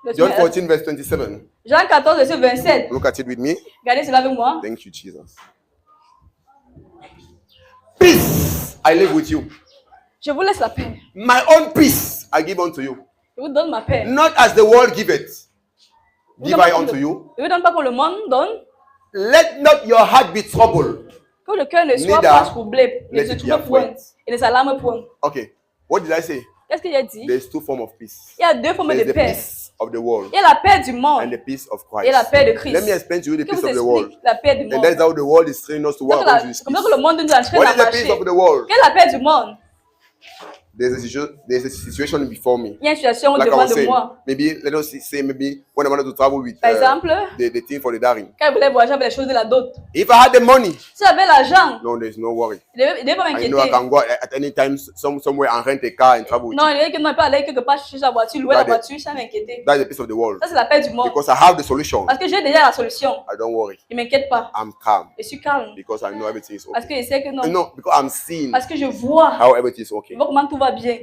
Le John verset. 14, verse 27. Jean 14, verset 27. Look at it with me. Regardez cela avec moi. Thank you, Jesus. Peace I live with you. Je vous laisse la paix. My own peace I give unto you. Je vous donne ma paix. Not as the world giveth, Je vous give donne pas I comme unto le- you. Je vous donne pas comme le monde donne. Let not your heart be troubled. Que le cœur ne soit Neither pas troublé. Ne let se it be trouble point. afraid. Et ne s'alarme point. Okay, what did I say? Qu'est-ce qu'il a dit? There's two forms of peace. Il y a deux formes There's de the paix. peace of the world Il y a la paix du and monde the peace of et la Christ. paix de Christ. Let me explain to you the Que peace vous of the world. explique la paix du And monde. that's how the world is training us to walk Donc, according to His comme peace. ça que le monde nous entraîne What à is the marcher. peace of the world? Quelle est la paix du monde? There's a situation before me. Il y a une situation Like I devant was de saying, moi. maybe let us say maybe when I wanted to travel with Par exemple, the thing for the daring. quand il voulait voyager avec les choses de la dot. If I had the money, Si j'avais l'argent, no, there's no worry. il devait pas I know I m'inquiéter. can go at any time somewhere and rent a car and travel with Non, it. il devait pas aller quelque part chercher sa voiture, louer la That is- voiture, ça m'inquiéter. That's the peace of the world. Ça, c'est la paix du monde. Because I have the solution. Parce que j'ai déjà la solution. I don't worry. Je ne m'inquiète pas. I'm calm Je suis calme. because I know everything is Parce okay. que je sais que non. No, because I'm seeing Parce que je vois. how everything is Je okay. vois comment tout va bien.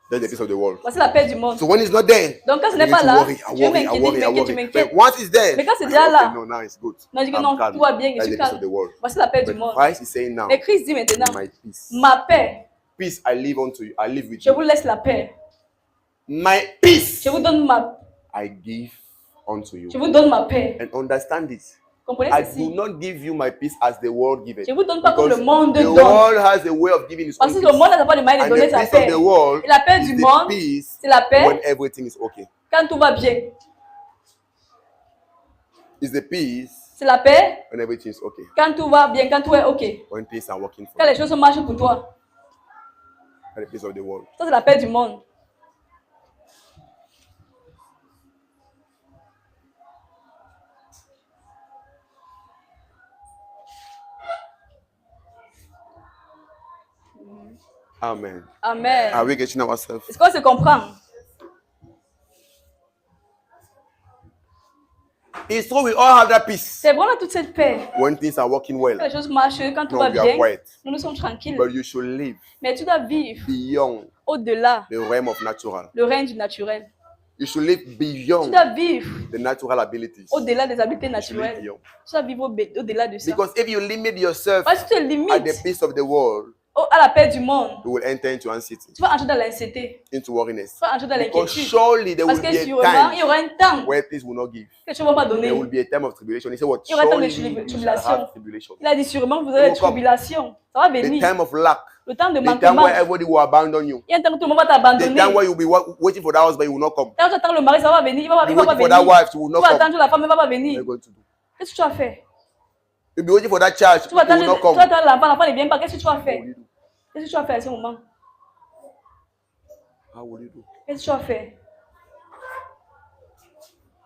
That's the peace of the world. Voici la paix du monde. So when it's not there, Donc quand ce I n'est begin pas to là, worry, I je vais worry, I m'inquiéter, worry, I je worry. m'inquiète. But once it's there, Mais quand c'est I déjà say, là, okay, no, now it's good. non, je dis que I'm non, calm. tout va bien, je That's suis the peace of calme. the world. Voici la paix du But monde. Christ is saying now, Mais Christ dit maintenant, my peace. ma paix, Peace I live unto you. I live with je vous you. laisse la paix. My peace Je vous donne I give unto you. je vous donne ma paix. And understand this. Comprenez I ceci? do not give you my peace as the world gives it. Je vous donne pas comme Because le monde the donne. world has a way of giving its Parce own que le peace. monde n'a pas de moyen de And donner the sa peace of paix. the world Et la paix is du the monde, peace c'est la paix when everything is okay. quand tout va bien. It's the peace C'est la paix when everything is okay. quand tout va bien, quand tout est OK. When things are working for Quand you. les choses marchent pour toi. That's the peace of the world. Ça, c'est la paix du monde. Amen. Amen. Are we getting ourselves? Est-ce qu'on se comprend? It's true, we all have that peace C'est vrai, on a toute cette paix. when things are working Quand well. les choses marchent, quand tout No, va we are bien, quiet. nous sommes tranquilles. But you should live Mais tu dois vivre beyond au-delà the realm of natural. le règne du naturel. You should live Tu beyond dois vivre the natural abilities. au-delà des habiletés You should live naturelles. beyond. Tu dois vivre au-delà de ça. Because if you limit yourself Parce que tu te at the limites peace of the world, à la paix du monde, you will enter into anxiety, tu vas entrer dans l'anxiété, into worriness. tu vas entrer dans Because l'inquiétude. surely there Parce will que be a sûrement, il y time aura un temps where things will not give. que tu ne vas pas donner. There will be a time of tribulation. He said, what? Il y aura un temps de Surely you shall tribulation. have tribulation. Il a dit sûrement que vous aurez des It will come. tribulations. Ça va The venir. time of lack. Le temps de The time manquement. where everybody will abandon you. Il y a un temps où tout le monde va The t'abandonner. time where you'll be waiting for that husband, he will not come. Quand tu attends le mari, ça va venir. Il va You'll pas be waiting for venir. that wife, she will Tu not vas come. attendre la femme, elle va pas What are venir. you going to do? Qu'est-ce que tu vas faire? You'll be waiting for that child, Tu vas he will attendre not come. l'enfant, l'enfant ne vient pas. Qu'est-ce que tu vas faire? Qu'est-ce que tu vas faire à ce moment? How will you do? Qu'est-ce que tu vas faire?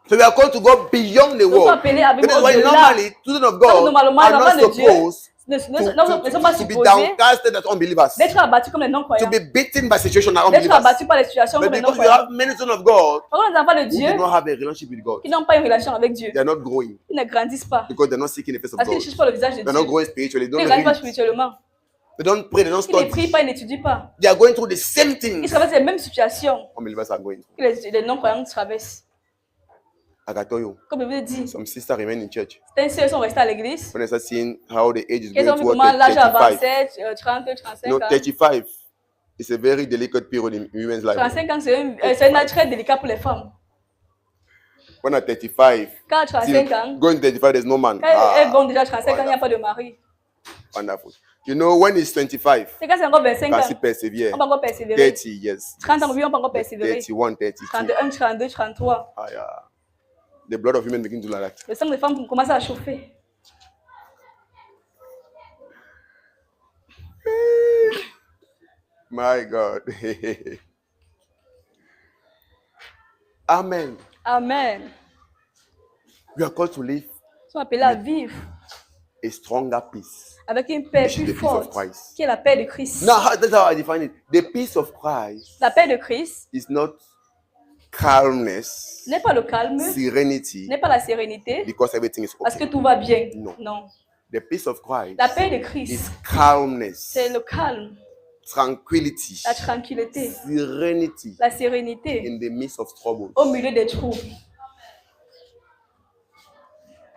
So we are called to go beyond the Nous sommes world. appelés à That vivre is why au-delà. normally children of Donc, God normalement, are les not enfants de Dieu supposed ne to sont pas be supposés downcasted as unbelievers, d'être abattus comme les to non-croyants, be beaten by situation as d'être unbelievers. abattus par les situations But comme les because you non-croyants. have many children of God Par contre, les enfants de who Dieu do not have a relationship with God, qui n'ont pas une relation avec Dieu, they are not growing ils ne grandissent pas. because they're not seeking the face of Parce qu'ils God. ne cherchent pas le visage de They're not Dieu. growing spiritually. They Ils ne don't grandissent pas read. spirituellement. They don't pray. They don't Ils ne prient study. pas, ils n'étudient pas. They are going through the same Ils things traversent les mêmes situations unbelievers are going through. que les non-croyants traversent. I can tell you, Comme je vous ai dit, some sisters remain in church certains sœurs sont restés à l'église. when they start seeing how the age is Ils going ont vu towards comment l'âge 35. avançait, 30, 35 You know, ans. 35 is a very delicate period in women's life. 35 ans, c'est un âge très délicat pour les femmes. When at 35, Quand à 35 ans, going to 35, there's no man. quand elles Ah, vont déjà à 35 ans, il n'y a pas de mari. wonderful. You know, when it's 25, C'est quand c'est encore 25 can still ans, persevere. on peut encore persévérer. 30, yes. 30 ans, oui, on peut encore persévérer. 31, 32. 31, 32, 33. Ah, yeah. The blood of women begin to like that. Le sang des femmes commence à chauffer. My God. Amen. Amen. We are called to live Ils sont appelés à vivre a stronger peace. avec une paix Which is plus the peace of forte, Christ. qui est la paix de Christ. Now, that's how I define it. The peace of Christ La paix de Christ is not calmness, n'est pas le calme, serenity, n'est pas la sérénité, because everything is parce que okay. tout va bien. No. Non. The peace of Christ La paix de is Christ, calmness, c'est le calme, tranquility, la tranquillité, serenity la sérénité in the midst of troubles. au milieu des troubles.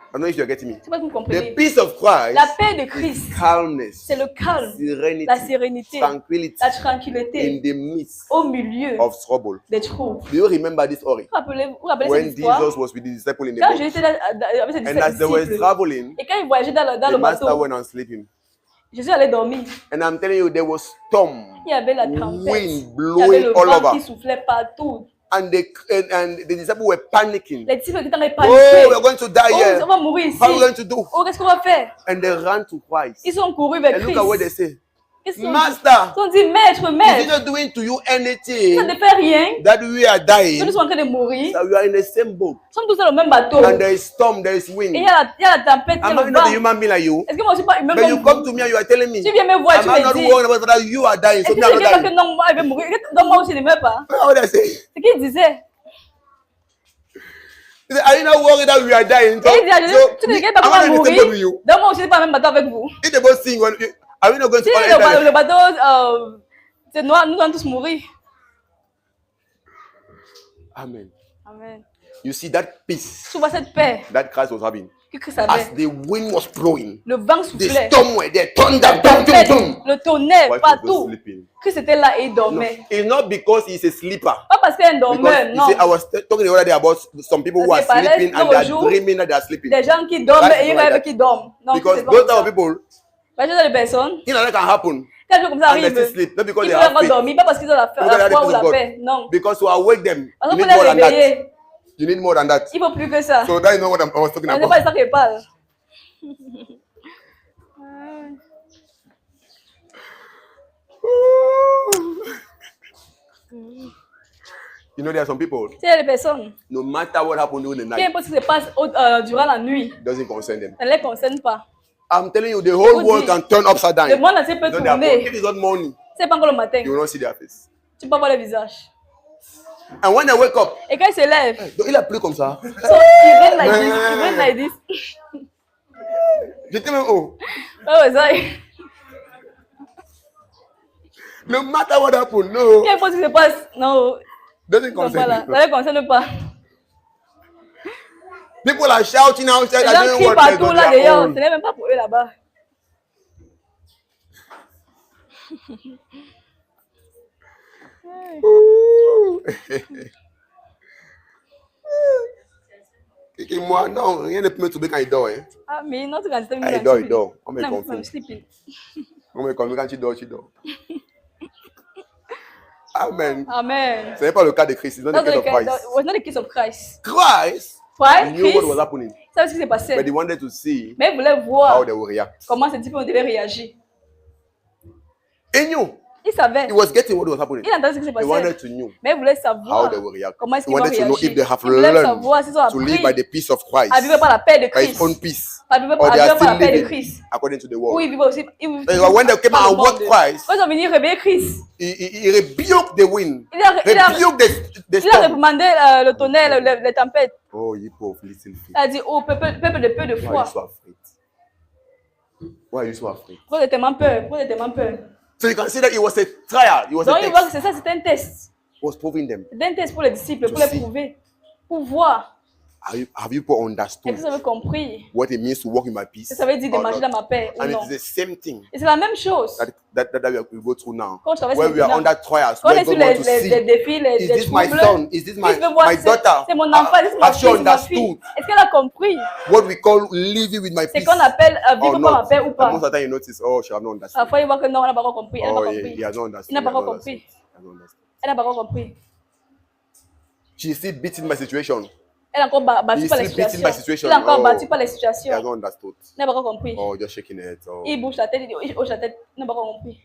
I don't know if you're getting me. C'est pas que vous The comprenez. peace of Christ La paix de is Christ, calmness, c'est le calme, serenity, la sérénité, tranquility la in tranquillité the midst au milieu of trouble. des troubles. Do you remember this story? Vous vous rappelez When cette histoire? Jesus was with his disciples in the Quand boat, Jésus était avec ses and as they were disciples, traveling, et quand il voyageait dans the le master bateau, went on sleeping. Jésus allait dormir. And I'm telling you, there was storm, Il y avait la tempête, wind il y avait blowing le all vent qui over, soufflait partout. and the disciples were panicking. Les disciples étaient en train de Oh, paniquer. we're going to die Oh, here. on va mourir ici. How are we going to do? Oh, qu'est-ce qu'on va faire? And they ran to Christ. Ils sont courus vers And look at what they Christ. say. Qu'est-ce qu'ils ont dit? Master, Ils ont dit, maître, is maître, it not doing to you ça anything ne fait rien. that we are Nous dying? sommes en train de mourir. That we are in the same boat. Nous sommes tous dans le même bateau. And there is storm, there is Et wind. il y a la tempête, il y a Am I le not a vent. human being like you? Est-ce que moi aussi pas humain But you comme come vous? to me and you are telling me, Tu viens me voir et tu am I not me dis, worried about that you are dying? est-ce So que me, c'est I'm not quelqu'un que dying. non, moi, elle va mourir? Donc moi aussi, ne meurs pas. That's what they say. C'est qu'il disait. They say, are you not worried that we are dying? Et il dit à Jésus, tu ne sais pas am comment I not in the same boat with mourir. you? Donc moi aussi, je ne suis pas dans le même bateau avec vous. If the boat sink, are we not going Si to all le enter? bateau, c'est noir, nous allons tous mourir. Amen. Amen. You see that peace Tu vois cette paix that Christ was having que Christ as avait. the wind was blowing, Le vent the soufflait. storm were there, thunder, La dum, dum, tempête, dum. le tonnerre, Christ was just partout. sleeping. Christ était là et il No, dormait. it's not because he's a sleeper. Pas parce qu'il est un Because dormeur, you non. see, I was talking the other day about some people who are Parce que parlait sleeping and l'autre they are jour dreaming that they are sleeping. Des gens qui dorment That's et ils not like rêvent that. qu'ils dorment. Non, Because c'est pas those comme type of ça. people, Parce que des personnes, you know, that can happen quelque chose comme ça and they arrive. still sleep. Not because Ils they peuvent have encore faith. dormir, pas parce qu'ils ont la Because they foi are ou the la people of paix. God. Non. Because to awake them, Parce you qu'on need peut more les than that. réveiller. You need more than that. Il faut plus que ça. So that is not what I was talking Mais c'est about. pas de ça qu'il parle. You know, there are some people, Tu sais, il y a des personnes, no matter what happened during the peu night, importe ce qui se passe durant la nuit, it doesn't concern them. ça ne les concerne pas. I'm telling you, the whole Vous world dites, can turn upside Le down. monde entier peut Not their fault. If tourner. it's not money, C'est pas encore le matin. You will not see their face. Tu peux pas voir le visage. And when they wake up, Et quand ils se lèvent, donc il a plu comme ça. so, ils viennent like this. Ils viennent like this. J'étais même haut. Oh, ça. No matter what happened, no. Quelle chose qui se passe? Non. Doesn't Ils sont pas concern là. me. Ça ne concerne pas. People are shouting outside. Les I gens don't crient know what partout they're là doing. dehors. Ce n'est même pas pour eux là-bas. Et moi, non, rien ne peut me trouver quand il dort. Hein. Ah, mais notre quantité Ah, il dort. On me Non, confie. I'm sleeping. On me confie quand tu dors, tu dors. Amen. Amen. Ce n'est pas le cas de Christ. It's not the That's case of the case. Christ. It was not the case of Christ. Christ Christ, knew what was happening, savait ce qui s'est but passé. he wanted to see Mais il voulait how voir they will react. comment ces types devaient réagir. He knew. Il savait. He was getting what was happening. Il entendait ce qui s'est He passé. wanted to know Mais il voulait how savoir they will react. comment est-ce He qu'ils vont wanted to know réagir. if they have Il voulait learned savoir s'ils ont to live appris by the peace of Christ, à vivre par la paix de by his Christ. own peace, À vivre or they are par la still paix de living Christ. according to the Ou world. ils vivent aussi. So when they came par and le worked monde. Christ, Quand ils sont venus réveiller Christ, he rebuked the wind, il a rebuked the il a storm. réprimandé le tonnerre, les tempêtes. Oh, you poor little feet. Il a dit, oh, peuple de peu de Why are foi. you so afraid? Why are you so afraid? Pourquoi vous êtes tellement peur? Pourquoi vous êtes tellement peur? So you can see that it was a trial. It was Donc, a il voit que test. c'est ça, c'est un test. It was proving them. C'est un test pour les disciples, pour To les see. prouver. Pour voir. Have you people Est-ce understood que vous avez compris? what it means to walk in my peace? Ça veut dire de or marcher not? dans ma paix ou And non? it is the same thing Et c'est la même chose. that we go through now. Quand je traverse Where les we are bilans, under trials, quand on where est sur God wants to les see, défis, is les this my troubles, son? Is this my il veut voir daughter? c'est mon enfant, c'est ma Has she fille, c'est ma fille. understood Est-ce qu'elle a compris? what we call living with my C'est peace? qu'on appelle vivre Or par la not? paix ou And pas. most of the time you notice, oh, she has not understood. Parfois, il voit que non, elle n'a pas encore compris. Elle n'a Oh, pas he compris. has not understood. Il n'a pas He has encore not compris. understood. He has not understood. Elle n'a pas encore compris. She is still beating my situation. Elle est encore battue He's par les still beating my situations. situation. Il est encore Oh. battu par les He has situations. not understood. Il n'a pas encore compris. Oh, just shaking her head. Oh. Il bouge la tête, il hoche la tête. Il n'a pas encore compris.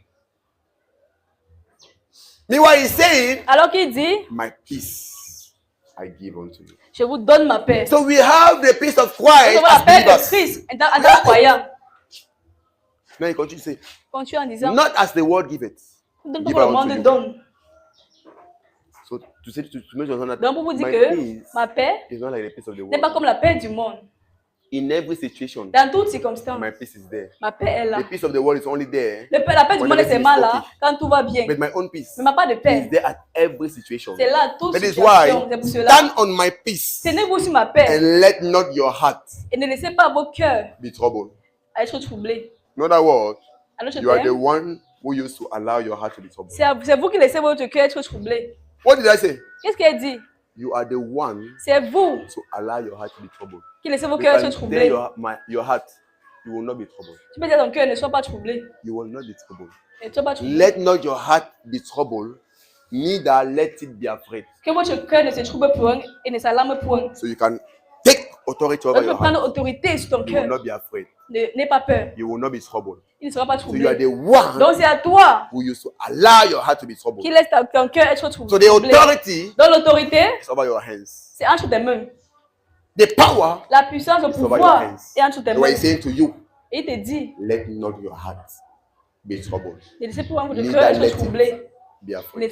Meanwhile, he's saying, Alors qu'il dit, my peace I give unto you. je vous donne ma paix. So we have the peace of Nous Christ avons la as paix de believers. Christ en tant que croyant. Now he continues to say, Continue en disant, not as the world giveth. donne give pour le unto monde you. donne. So to say to make you understand that Donc pour vous dire my que peace ma paix is not like the peace of the n'est pas world. comme la paix du monde. In every situation, Dans toutes circonstances, my peace is there. ma paix est là. The peace of the world is only there, La paix du when monde est everything is seulement là okay. quand tout va bien. but my own peace Mais ma part de is paix, there at every situation. c'est là à toute That is situation. C'est why pour cela. stand on my peace Tenez-vous sur ma paix and let not your heart et ne laissez pas vos cœurs be troubled. être troublés. In other words, Alors je you are the t'aime. one who used to allow your heart to be troubled. C'est vous qui laissez votre cœur être troublé. What did I say? Qu'est-ce qu'elle dit? You are the one C'est vous to allow your heart to be troubled. qui laissez vos You cœurs can être tell troublés. your heart, you will not be troubled. Tu peux dire à ton cœur, ne sois pas troublé. You will not be troubled. Ne sois pas troublé. Let not your heart be troubled, neither let it be afraid. Que votre cœur ne se trouble point et ne s'alarme point. So you can take authority over Donc tu your peux prendre heart. autorité sur ton You will cœur. not be afraid. N'aie pas peur. You will not be troubled. Il ne sera pas So you are troublé. the one Donc c'est à toi who used to allow your heart to be troubled. qui laisse ton cœur être So troublé. the authority Donc l'autorité, is over your hands. c'est entre tes mains. The power La puissance, le is over your pouvoir hands. est entre tes So what mains. he's saying to you, Et il te dit, let not your heart be troubled. ne laissez pas votre Neither cœur let être troublé. Be Ne afraid.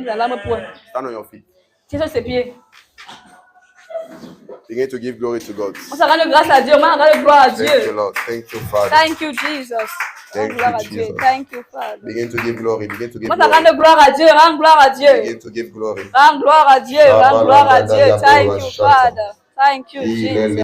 s'alarme point. Stand on your feet. Tiens sur ses pieds. Begin to give glory to God. On s'en rend grâce à Dieu. On rend gloire à Thank you, Dieu. Lord. Thank you, Father. Thank you, Jesus. Thank Rends gloire à you, Dieu. Jesus. Thank you, Father. Begin to give glory. Begin to give On s'en glory. rend gloire à Dieu. Rends gloire à Dieu. Begin to give glory. Rends gloire à Dieu. Rends gloire à Dieu. Thank you, Father. Thank you, Jesus.